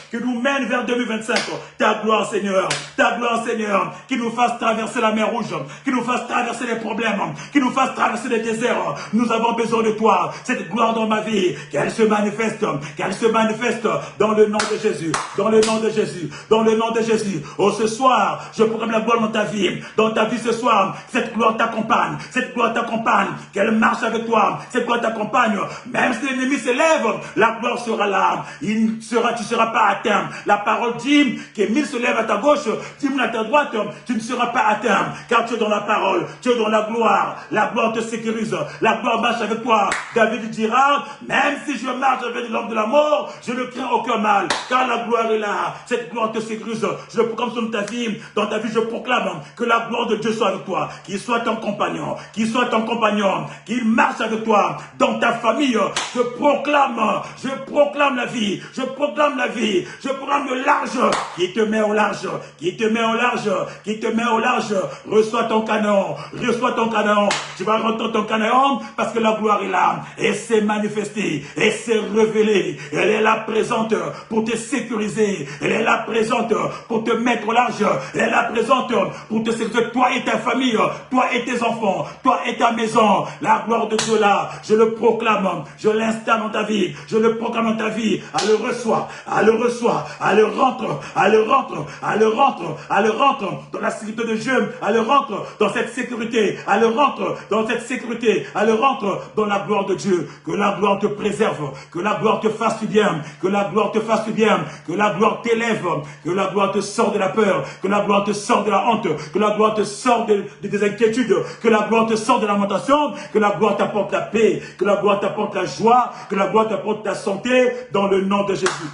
qui nous mène vers 2025, ta gloire Seigneur, qui nous fasse traverser la mer rouge, qui nous fasse traverser les problèmes, qui nous fasse traverser les déserts. Nous avons besoin de toi, cette gloire dans ma vie, qu'elle se manifeste dans le nom de Jésus, Oh, ce soir, je proclame la gloire dans ta vie ce soir, cette gloire t'accompagne, qu'elle marche avec toi, cette gloire t'accompagne, même si l'ennemi s'élève, la gloire sera là, tu ne seras pas atteint. La parole dit que 1000 se lèvent à ta gauche, 10 000 à ta droite, tu ne seras pas atteint, car tu es dans la parole, tu es dans la gloire te sécurise, la gloire marche avec toi. David dira, même si je marche avec l'homme de la mort, je ne crains aucun mal, car la gloire est là, cette gloire te sécurise. Je le proclame sur ta vie, dans ta vie je proclame que la gloire de Dieu soit avec toi, qu'il soit ton compagnon, qu'il marche avec toi, dans ta famille. Je proclame la vie, je proclame le large, qui te met au large, reçois ton canon, tu vas rentrer ton canon, parce que la gloire est là, et c'est manifesté, et c'est révélé, et Elle est là présente pour te sécuriser. Elle est là présente pour te mettre au large. Elle est là présente pour te sécuriser. Toi et ta famille, toi et tes enfants, toi et ta maison. La gloire de Dieu là, je le proclame, je l'installe dans ta vie, je le proclame dans ta vie. Elle le reçoit, elle le reçoit, elle le rentre, elle le rentre, elle le rentre, elle le rentre dans la sécurité de Dieu. Elle le rentre dans cette sécurité, elle le rentre dans cette sécurité, elle le rentre dans la gloire de Dieu. Que la gloire te préserve, que la gloire te fasse du bien, que la gloire te fasse du bien, que la gloire t'élève, que la gloire te sort de la peur, que la gloire te sort de la honte, que la gloire te sort des inquiétudes, que la gloire te sort de la lamentation, que la gloire t'apporte la paix, que la gloire t'apporte la joie, que la gloire t'apporte la santé, dans le nom de Jésus.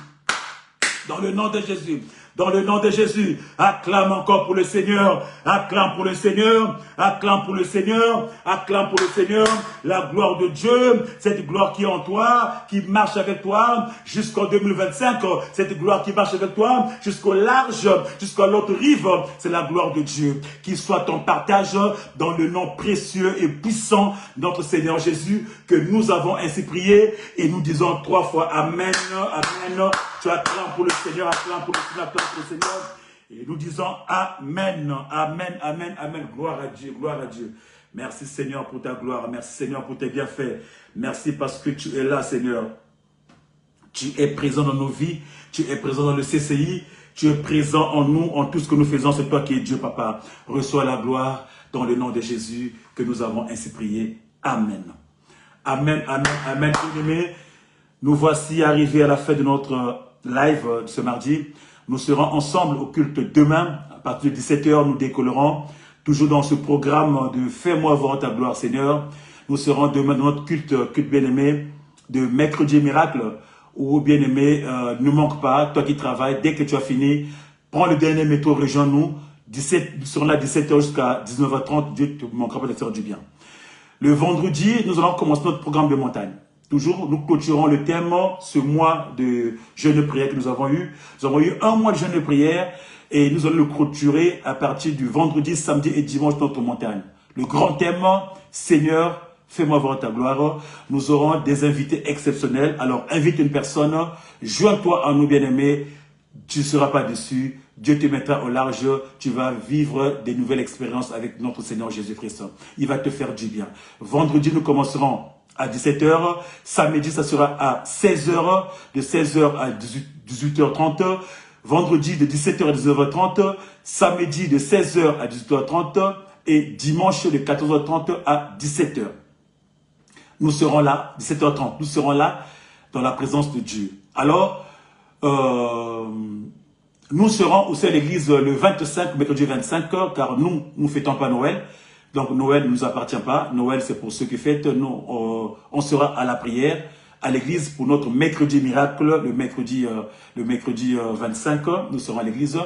Dans le nom de Jésus. Dans le nom de Jésus, acclame encore pour le Seigneur, acclame pour le Seigneur, acclame pour le Seigneur, acclame pour le Seigneur, la gloire de Dieu, cette gloire qui est en toi, qui marche avec toi jusqu'en 2025, cette gloire qui marche avec toi jusqu'au large, jusqu'à l'autre rive, c'est la gloire de Dieu. Qu'il soit ton partage dans le nom précieux et puissant de notre Seigneur Jésus, que nous avons ainsi prié et nous disons 3 fois Amen, Amen. Tu acclames pour le Seigneur, acclame pour le Seigneur, acclame pour le Seigneur. Et nous disons Amen, Amen, Amen, Amen. Gloire à Dieu, gloire à Dieu. Merci Seigneur pour ta gloire, merci Seigneur pour tes bienfaits. Merci parce que tu es là Seigneur. Tu es présent dans nos vies, tu es présent dans le CCI, tu es présent en nous, en tout ce que nous faisons. C'est toi qui es Dieu, Papa. Reçois la gloire dans le nom de Jésus que nous avons ainsi prié. Amen. Amen, Amen, Amen. Bien-aimés, nous voici arrivés à la fin de notre live de ce mardi. Nous serons ensemble au culte demain. À partir de 17 h, nous décollerons. Toujours dans ce programme de Fais-moi voir ta gloire, Seigneur. Nous serons demain dans notre culte bien-aimé de mercredi miracle. Où, bien-aimé, ne manque pas, toi qui travailles, dès que tu as fini, prends le dernier métro, rejoins-nous. Nous serons là 17 h jusqu'à 19 h 30. Dieu ne te manquera pas de faire du bien. Le vendredi, nous allons commencer notre programme de montagne. Toujours, nous clôturons le thème, ce mois de jeûne de prière que nous avons eu. Nous avons eu un mois de jeûne de prière et nous allons le clôturer à partir du vendredi, samedi et dimanche notre montagne. Le grand thème, Seigneur, fais-moi voir ta gloire. Nous aurons des invités exceptionnels. Alors, invite une personne, joins-toi à nous bien-aimés. Tu ne seras pas déçu. Dieu te mettra au large. Tu vas vivre des nouvelles expériences avec notre Seigneur Jésus-Christ. Il va te faire du bien. Vendredi, nous commencerons à 17 h. Samedi, ça sera à 16 h. De 16 h à 18 h 30. Vendredi, de 17 h à 19 h 30. Samedi, de 16 h à 18 h 30. Et dimanche, de 14 h 30 à 17 h. Nous serons là, 17 h 30. Nous serons là dans la présence de Dieu. Alors, nous serons aussi à l'église le 25, mercredi 25, car nous fêtons pas Noël. Donc Noël ne nous appartient pas. Noël, c'est pour ceux qui fêtent. Nous, on sera à la prière, à l'église pour notre mercredi miracle, le mercredi 25. Nous serons à l'église.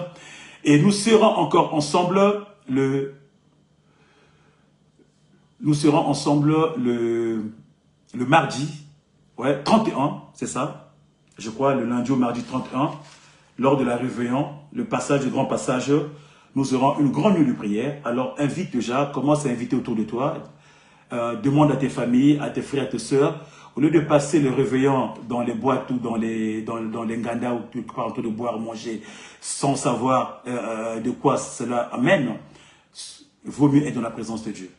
Et nous serons encore ensemble le mardi, ouais, 31, c'est ça. Je crois, le lundi au mardi 31, lors de la réveillon, le passage, le grand passage. Nous aurons une grande nuit de prière. Alors, invite déjà, commence à inviter autour de toi. Demande à tes familles, à tes frères, à tes sœurs. Au lieu de passer le réveillon dans les boîtes ou dans les ngandas où tu parles de boire, manger, sans savoir de quoi cela amène, il vaut mieux être dans la présence de Dieu.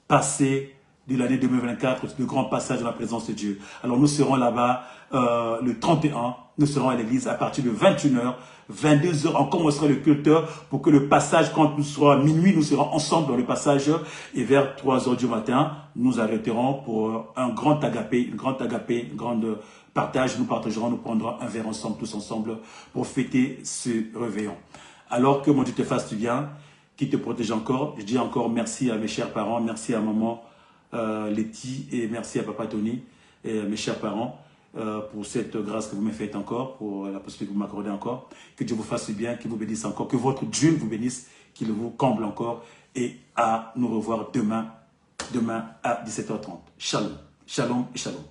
Passer de l'année 2024, le grand passage dans la présence de Dieu. Alors, nous serons là-bas le 31. Nous serons à l'église à partir de 21 h. 22 h, on commencera le culte pour que le passage, quand nous serons à minuit, nous serons ensemble dans le passage et vers 3 h du matin, nous arrêterons pour un grand agapé, un grand partage. Nous partagerons, nous prendrons un verre ensemble, tous ensemble, pour fêter ce réveillon. Alors que mon Dieu te fasse du bien, qu'il te protège encore. Je dis encore merci à mes chers parents, merci à maman Letty et merci à papa Tony et mes chers parents. Pour cette grâce que vous me faites encore, pour la possibilité que vous m'accordez encore. Que Dieu vous fasse du bien, qu'il vous bénisse encore, que votre Dieu vous bénisse, qu'il vous comble encore. Et à nous revoir demain à 17 h 30. Shalom, shalom et shalom.